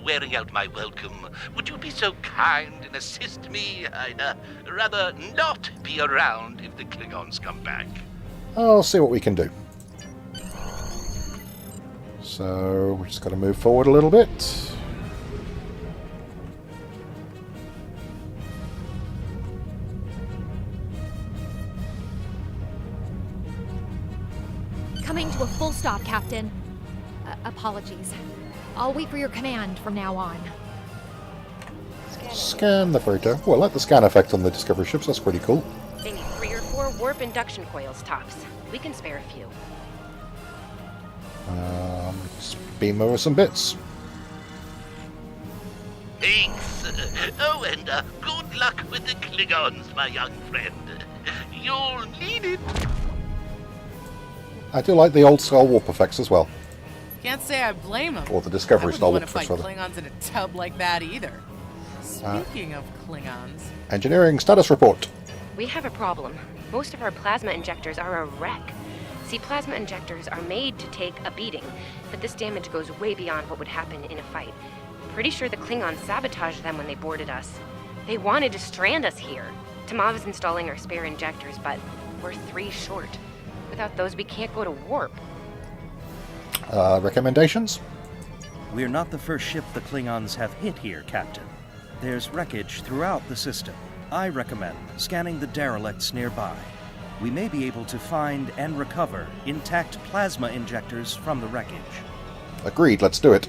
wearing out my welcome, would you be so kind and assist me? I'd rather not be around if the Klingons come back. I'll see what we can do. So we're just got to move forward a little bit. Coming to a full stop, Captain. Apologies. I'll wait for your command from now on. Scan the freighter. Oh, I like the scan effect on the Discovery ships. That's pretty cool. They need 3 or 4 warp induction coils tops. We can spare a few. Let's beam over some bits. Thanks. Oh, and good luck with the Klingons, my young friend. You'll need it. I do like the old style warp effects as well. Can't say I blame them. Or the Discovery style I warp wouldn't want effects, to rather. fight Klingons in a tub like that either. Speaking of Klingons... Engineering status report. We have a problem. Most of our plasma injectors are a wreck. See, plasma injectors are made to take a beating, but this damage goes way beyond what would happen in a fight. Pretty sure the Klingons sabotaged them when they boarded us. They wanted to strand us here. Tamav is installing our spare injectors, but we're 3 short. Without those, we can't go to warp. Recommendations? We're not the first ship the Klingons have hit here, Captain. There's wreckage throughout the system. I recommend scanning the derelicts nearby. We may be able to find and recover intact plasma injectors from the wreckage. Agreed, let's do it.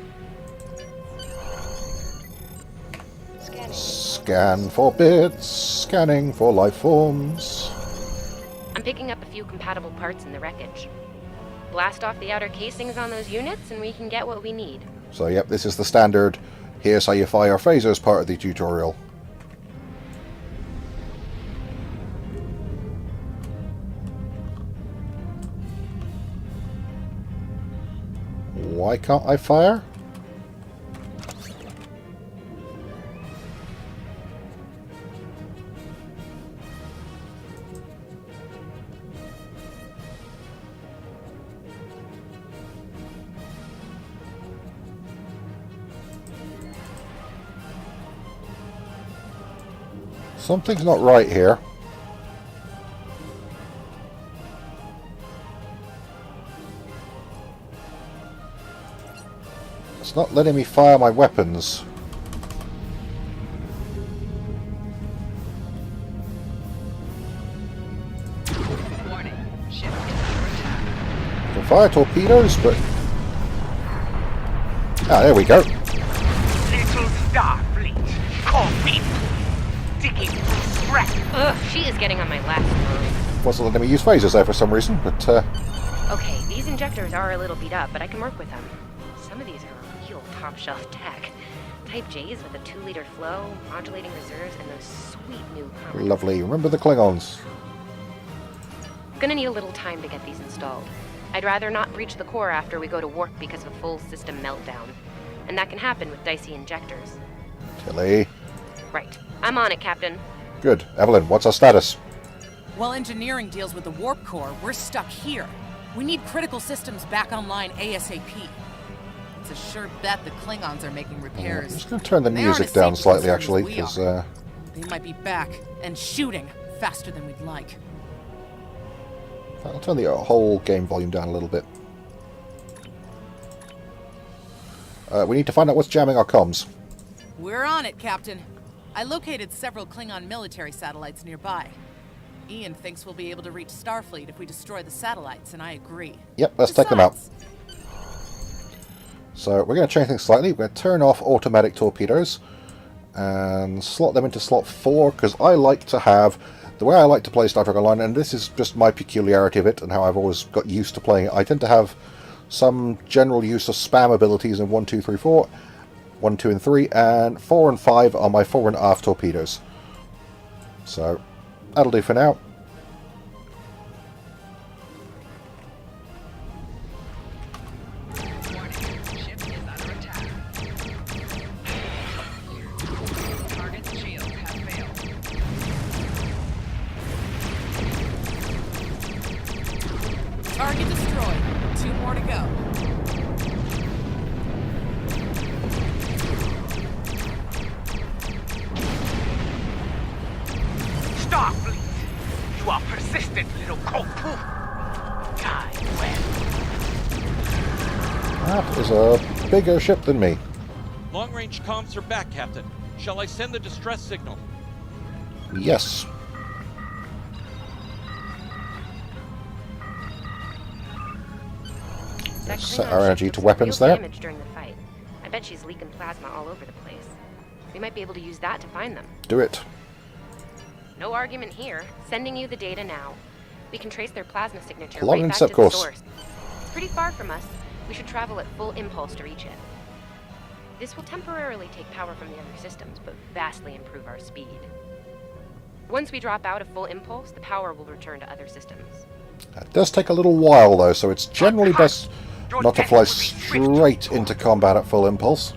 Scan for bits. Scanning for life forms. I'm picking up a few compatible parts in the wreckage. Blast off the outer casings on those units and we can get what we need. So, yep, this is the standard here's how you fire phasers part of the tutorial. Why can't I fire? Something's not right here. It's not letting me fire my weapons. Warning. Ship is under attack. I can fire torpedoes, but... Ah, there we go. Little Starfleet. Copy. Digging for scrap. Ugh, she is getting on my last nerve. Wasn't letting me use phasers there for some reason, but Okay, these injectors are a little beat up, but I can work with them. Some of these are real top-shelf tech. Type J's with a 2-liter flow, modulating reserves, and those sweet new colors. lovely. Remember the Klingons. Gonna need a little time to get these installed. I'd rather not breach the core after we go to warp because of a full system meltdown. And that can happen with dicey injectors. Tilly. Right. I'm on it, Captain. Good. Evelyn, what's our status? While engineering deals with the warp core, we're stuck here. We need critical systems back online ASAP. It's a sure bet the Klingons are making repairs. I'm just going to turn the They aren't music as down safety slightly, concerned actually, as we because... are. They might be back and shooting faster than we'd like. I'll turn the whole game volume down a little bit. We need to find out what's jamming our comms. We're on it, Captain. I located several Klingon military satellites nearby. Ian thinks we'll be able to reach Starfleet if we destroy the satellites, and I agree. Yep, let's take them out. So we're going to change things slightly. We're going to turn off automatic torpedoes and slot them into slot 4, because I like to have... The way I like to play Star Trek Online, and this is just my peculiarity of it and how I've always got used to playing it, I tend to have some general use of spam abilities in 1, 2, 3, 4, 1, 2, and 3, and 4 and 5 are my fore and aft torpedoes. So, that'll do for now. Target destroyed. 2 more to go. Starfleet, you are persistent, little cockpoo. Die well. That is a bigger ship than me. Long-range comms are back, Captain. Shall I send the distress signal? Yes. That Set Klingon our ship energy took to some weapons real there. damage during the fight. I bet she's leaking plasma all over the place. We might be able to use that to find them. Do it. No argument here. Sending you the data now. We can trace their plasma signature Long right and back set to course. the source. It's pretty far from us. We should travel at full impulse to reach it. This will temporarily take power from the other systems, but vastly improve our speed. Once we drop out of full impulse, the power will return to other systems. It does take a little while, though, so it's generally best not to fly straight into combat at full impulse.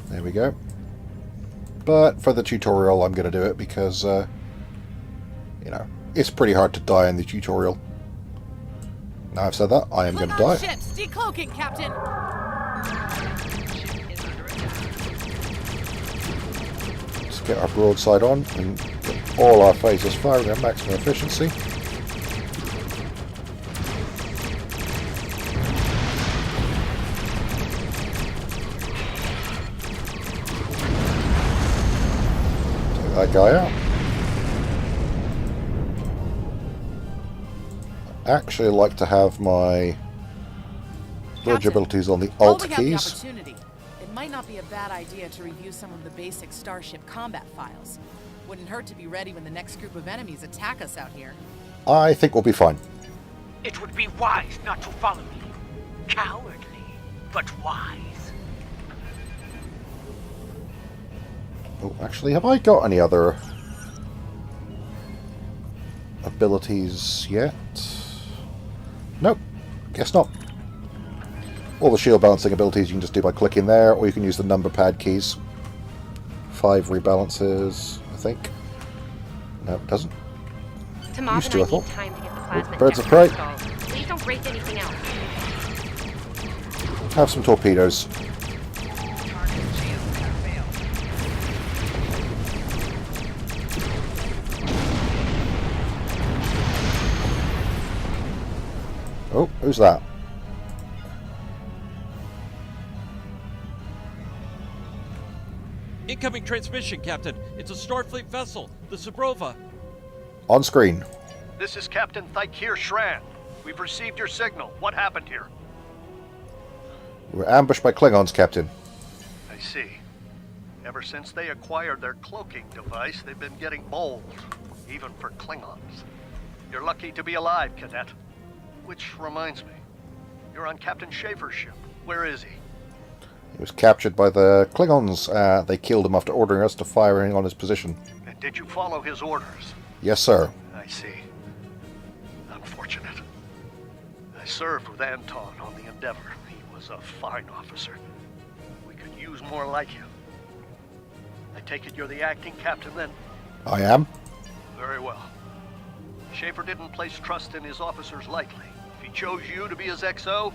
There we go. But for the tutorial, I'm going to do it because, you know, it's pretty hard to die in the tutorial. Now I've said that, I am going to die. Ships, decloaking, Captain. Let's get our broadside on and get all our phasers firing at maximum efficiency. Take that guy out. I actually like to have my bridge abilities on the Alt While we have the keys. opportunity, it might not be a bad idea to review some of the basic Starship combat files. Wouldn't hurt to be ready when the next group of enemies attack us out here. I think we'll be fine. It would be wise not to follow me. Cowardly, but wise. Oh, actually, have I got any other abilities yet? Nope, guess not. All the shield balancing abilities you can just do by clicking there, or you can use the number pad keys. 5 rebalances, I think. No, it doesn't. Tomav Used and to, I I thought. need time to get the plasma Birds of detector prey. installed. Please don't break anything else. Have some torpedoes. Oh, who's that? Incoming transmission, Captain. It's a Starfleet vessel, the Subrova. On screen. This is Captain Thykir Shran. We've received your signal. What happened here? We were ambushed by Klingons, Captain. I see. Ever since they acquired their cloaking device, they've been getting bold, even for Klingons. You're lucky to be alive, Cadet. Which reminds me, you're on Captain Schaefer's ship. Where is he? He was captured by the Klingons. They killed him after ordering us to fire in on his position. And did you follow his orders? Yes, sir. I see. Unfortunate. I served with Anton on the Endeavor. He was a fine officer. We could use more like him. I take it you're the acting captain then? I am. Very well. Schaefer didn't place trust in his officers lightly. If he chose you to be his XO,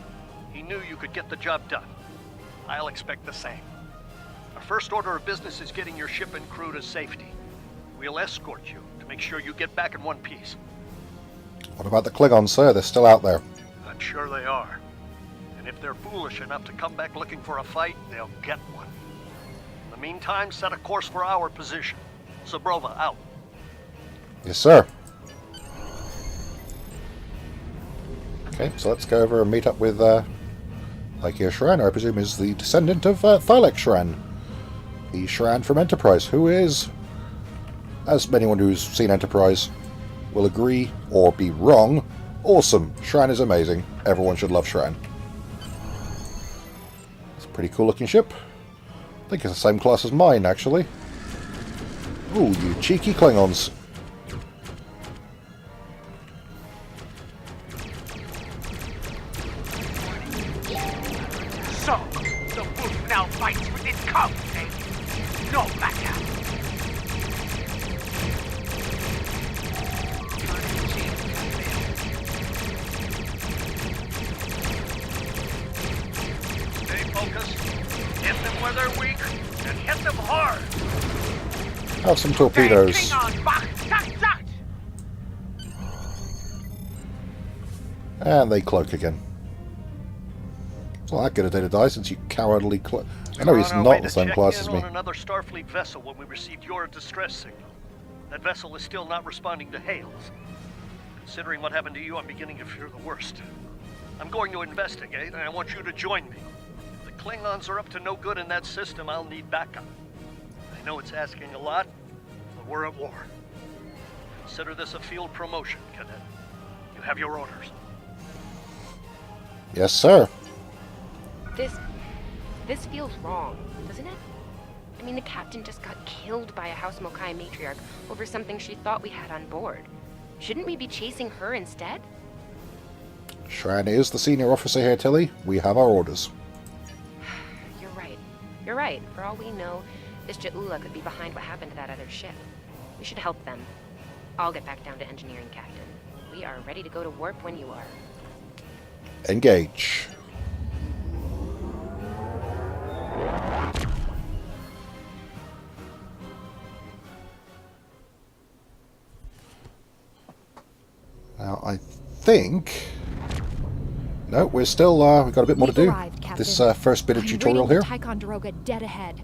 he knew you could get the job done. I'll expect the same. Our first order of business is getting your ship and crew to safety. We'll escort you to make sure you get back in one piece. What about the Klingons, sir? They're still out there. I'm sure they are. And if they're foolish enough to come back looking for a fight, they'll get one. In the meantime, set a course for our position. Subrova, out. Yes, sir. Okay, so let's go over and meet up with Thykir Shran, I presume is the descendant of Thylax Shran. The Shran from Enterprise, who is, as anyone who's seen Enterprise will agree or be wrong, awesome. Shran is amazing. Everyone should love Shran. It's a pretty cool looking ship. I think it's the same class as mine, actually. Ooh, you cheeky Klingons. So, the wolf now fights with its cubs, eh? No matter. Stay focused. Hit them where they're weak, and hit them hard. Have some torpedoes. Klingon, Bach, Zach, Zach. And they cloak again. It's not that good a day to die since you cowardly cloak. I know he's not the same class as me. On another Starfleet vessel when we received your distress signal. That vessel is still not responding to hails. Considering what happened to you, I'm beginning to fear the worst. I'm going to investigate, and I want you to join me. If the Klingons are up to no good in that system, I'll need backup. I know it's asking a lot, but we're at war. Consider this a field promotion, Cadet. You have your orders. Yes, sir. This feels wrong, doesn't it? I mean, the captain just got killed by a House Mokai matriarch over something she thought we had on board. Shouldn't we be chasing her instead? Shran is the senior officer here, Tilly. We have our orders. You're right. You're right. For all we know, this Ja'ula could be behind what happened to that other ship. We should help them. I'll get back down to engineering, Captain. We are ready to go to warp when you are. Engage. Now, I think... No, we're still, we've got a bit more to do. This first bit of tutorial here. Ticonderoga dead ahead.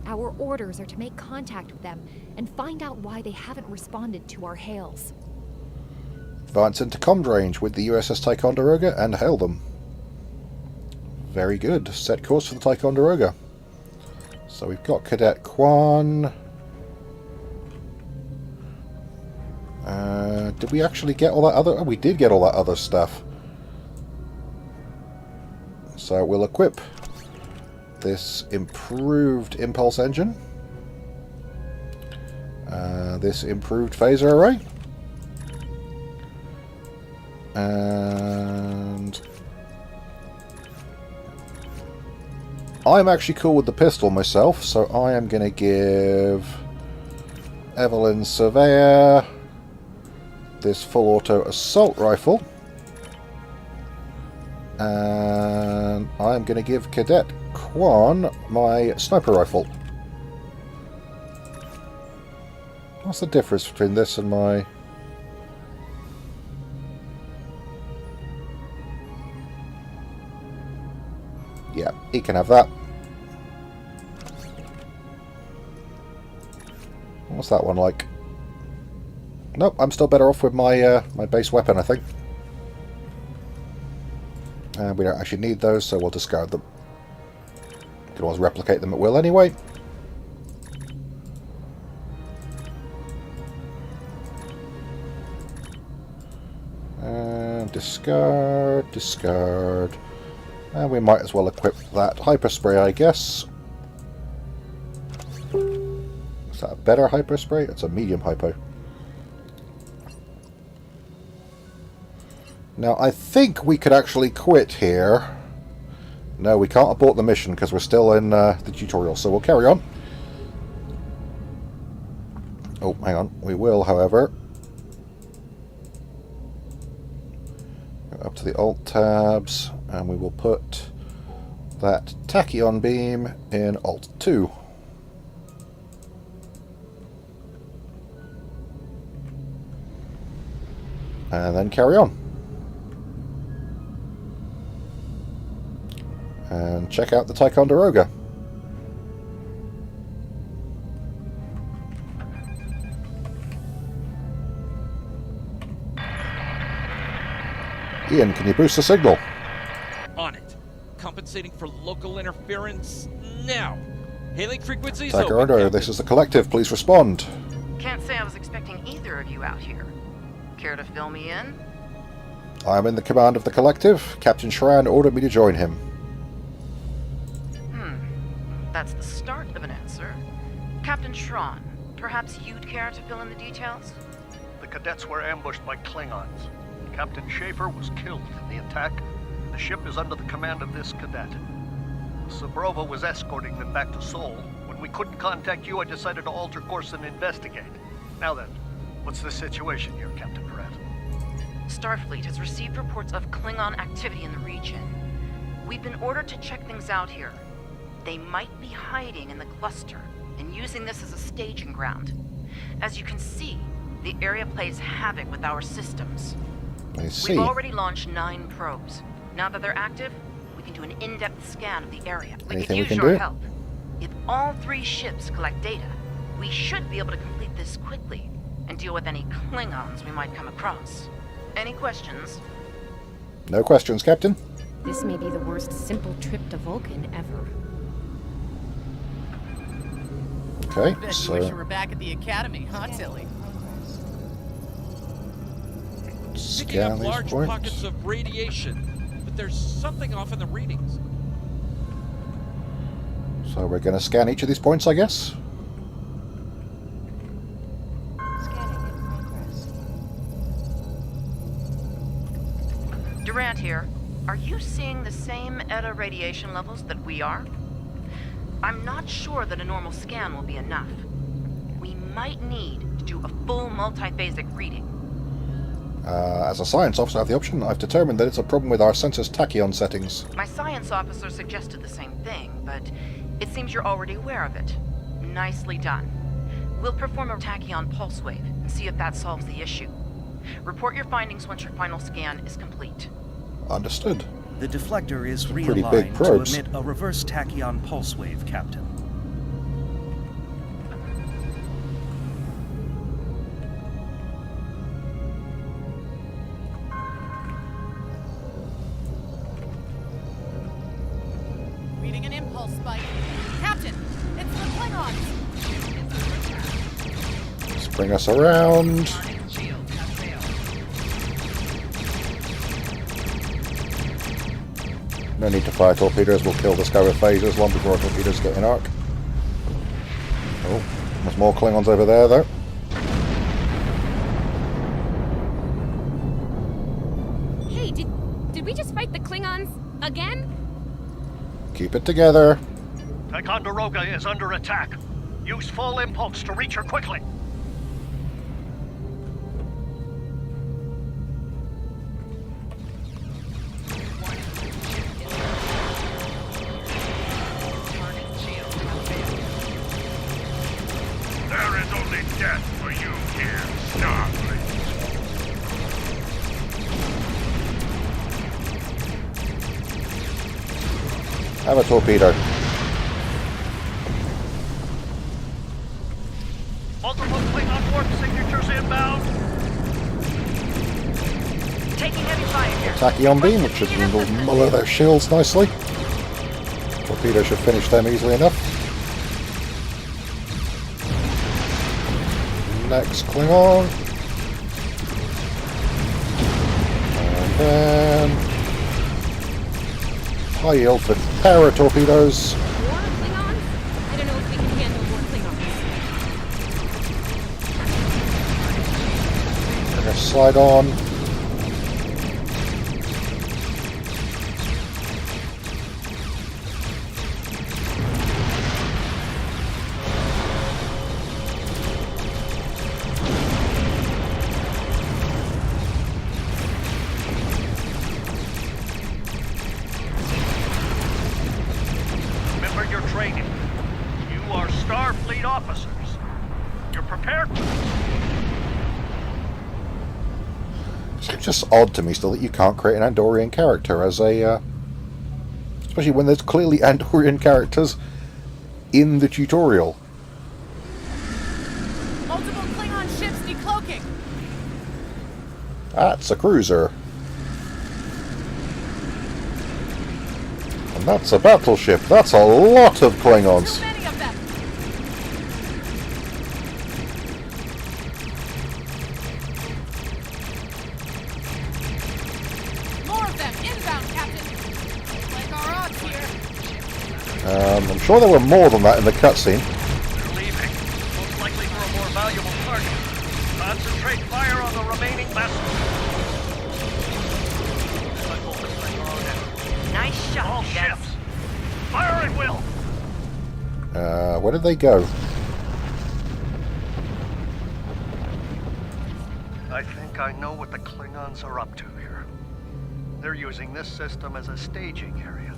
Our orders are to make contact with them and find out why they haven't responded to our hails. Advance into comms range with the USS Ticonderoga and hail them. Very good. Set course for the Ticonderoga. So we've got Cadet Kwan. Did we actually get all that other... Oh, we did get all that other stuff. So we'll equip this improved impulse engine. This improved phaser array. And... I'm actually cool with the pistol myself, so I am going to give Evelyn Surveyor this full auto assault rifle. And I'm going to give Cadet Kwan my sniper rifle. What's the difference between this and my... Yeah, he can have that. What's that one like? Nope, I'm still better off with my my base weapon, I think. And we don't actually need those, so we'll discard them. You can always replicate them at will anyway. And discard, discard. And we might as well equip that hyper spray, I guess. Is that a better hyper spray? It's a medium hypo. Now, I think we could actually quit here. No, we can't abort the mission because we're still in the tutorial, so we'll carry on. Oh, hang on. We will, however. Go up to the Alt tabs, and we will put that tachyon beam in Alt 2. And then carry on. And check out the Ticonderoga. Ian, can you boost the signal? On it. Compensating for local interference now. Hailing frequencies Ticonderoga, open. this is the Collective. Please respond. Can't say I was expecting either of you out here. Care to fill me in? I am in the command of the Collective. Captain Shran ordered me to join him. That's the start of an answer. Captain Shran, perhaps you'd care to fill in the details? The cadets were ambushed by Klingons. Captain Schaefer was killed in the attack. The ship is under the command of this cadet. Sabrova was escorting them back to Sol. When we couldn't contact you, I decided to alter course and investigate. Now then, what's the situation here, Captain Perret? Starfleet has received reports of Klingon activity in the region. We've been ordered to check things out here. They might be hiding in the cluster and using this as a staging ground. As you can see, the area plays havoc with our systems. I see. We've already launched 9 probes. Now that they're active, we can do an in-depth scan of the area. We could use your help. If all 3 ships collect data, we should be able to complete this quickly and deal with any Klingons we might come across. Any questions? No questions, Captain. This may be the worst simple trip to Vulcan ever. Okay, Bet so you wish you were back at the academy, huh, Tilly? Picking scan up these large points. pockets of radiation, but there's something off in the readings. So we're going to scan each of these points, I guess. Durant here. Are you seeing the same ETA radiation levels that we are? I'm not sure that a normal scan will be enough. We might need to do a full multi-phasic reading. As a science officer, I have the option. I've determined that it's a problem with our sensors' tachyon settings. My science officer suggested the same thing, but it seems you're already aware of it. Nicely done. We'll perform a tachyon pulse wave and see if that solves the issue. Report your findings once your final scan is complete. Understood. The deflector is pretty big realigned to probes. emit a reverse tachyon pulse wave, Captain. Reading an impulse spike. Captain, it's the Klingons! Let's bring us around. No need to fire torpedoes. We'll kill this guy with phasers long before our torpedoes get in arc. Oh, there's more Klingons over there, though. Hey, did we just fight the Klingons again? Keep it together. Ticonderoga is under attack. Use full impulse to reach her quickly. There is only death for you here, Starfleet. Have a torpedo. Multiple Klingon warp signatures inbound. Taking heavy fire here. Tachyon beam, which should muller their shields nicely. Torpedo should finish them easily enough. Next Klingon. And then high yield for para torpedoes. More Klingons? I don't know if we can handle more Klingons. We're going to slide on. Remember your training. You are Starfleet officers. You're prepared for this. It's just odd to me still that you can't create an Andorian character as a... especially when there's clearly Andorian characters in the tutorial. Multiple Klingon ships decloaking! That's a cruiser. And that's a battleship. That's a lot of Klingons. Too many of them! More of them! Inbound, Captain! Like our odds here. I'm sure there were more than that in the cutscene. They're leaving. Most likely for a more valuable target. Concentrate fire on the remaining vessels. Nice shot, All yes. ships. Fire at will. Where did they go? I think I know what the Klingons are up to here. They're using this system as a staging area.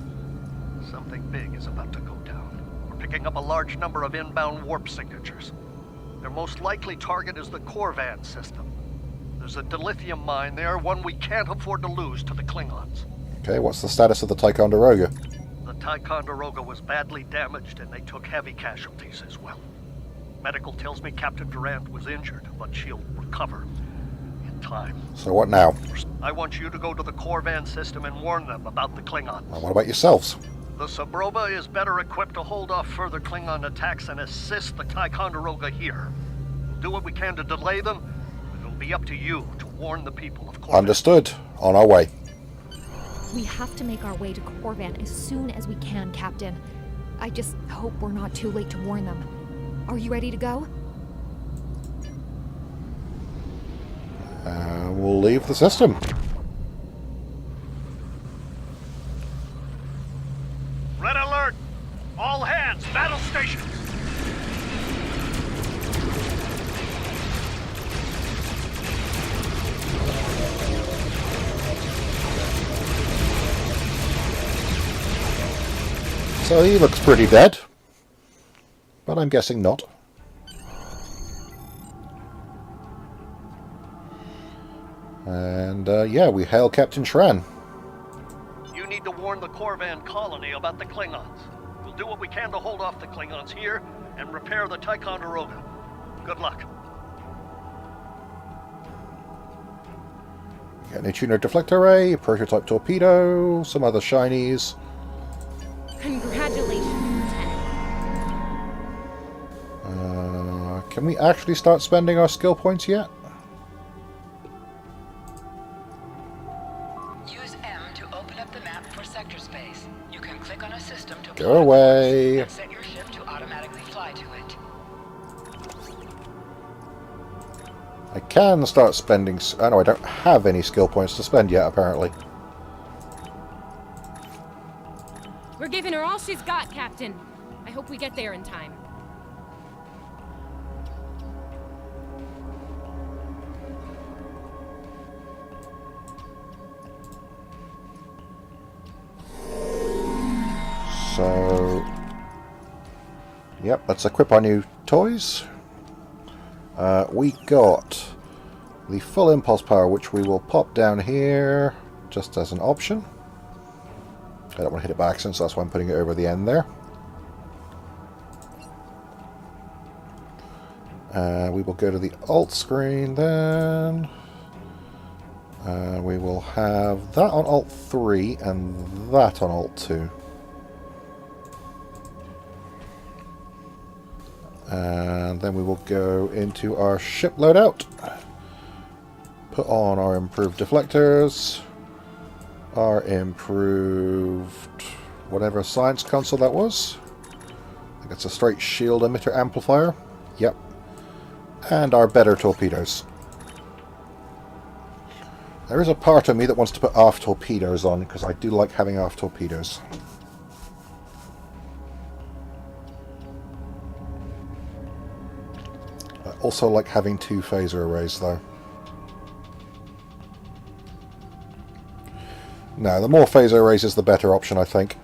Something big is about to go down. We're picking up a large number of inbound warp signatures. Their most likely target is the Korvan system. There's a dilithium mine there, one we can't afford to lose to the Klingons. Okay, what's the status of the Ticonderoga? The Ticonderoga was badly damaged and they took heavy casualties as well. Medical tells me Captain Durant was injured, but she'll recover. In time. So what now? I want you to go to the Korvan system and warn them about the Klingons. And what about yourselves? The Sabroba is better equipped to hold off further Klingon attacks and assist the Ticonderoga here. We'll do what we can to delay them, but it'll be up to you to warn the people of Korvan. Understood. On our way. We have to make our way to Korvan as soon as we can, Captain. I just hope we're not too late to warn them. Are you ready to go? We'll leave the system. Red alert! All hands, battle stations! So he looks pretty dead. But I'm guessing not. And yeah, we hail Captain Shran. You need to warn the Korvan colony about the Klingons. We'll do what we can to hold off the Klingons here and repair the Ticonderoga. Good luck. Got a tuner deflector array, a prototype torpedo, some other shinies. Congratulations, Lieutenant. Can we actually start spending our skill points yet? Use M to open up the map for sector space. You can click on a system to Go away. and set your ship to automatically fly to it. I can start spending... Oh no, I don't have any skill points to spend yet, apparently. We're giving her all she's got, Captain. I hope we get there in time. So... Yep, let's equip our new toys. We got the full impulse power, which we will pop down here just as an option. I don't want to hit it by accident, so that's why I'm putting it over the end there. We will go to the alt screen then. We will have that on alt 3 and that on alt 2. And then we will go into our ship loadout. Put on our improved deflectors. Our improved whatever science console that was. I think it's a straight shield emitter amplifier. Yep. And our better torpedoes. There is a part of me that wants to put aft torpedoes on because I do like having aft torpedoes. I also like having 2 phaser arrays though. No, the more phaser arrays is the better option, I think.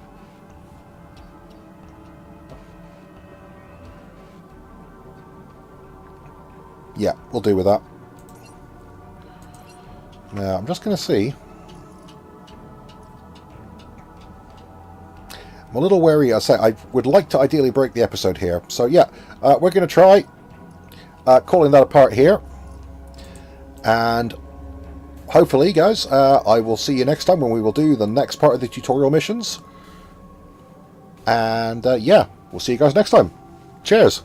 Yeah, we'll do with that. Now, I'm just going to see. I'm a little wary. I say I would like to ideally break the episode here. So yeah, we're going to try calling that apart here. And hopefully, guys, I will see you next time when we will do the next part of the tutorial missions. And yeah, we'll see you guys next time. Cheers!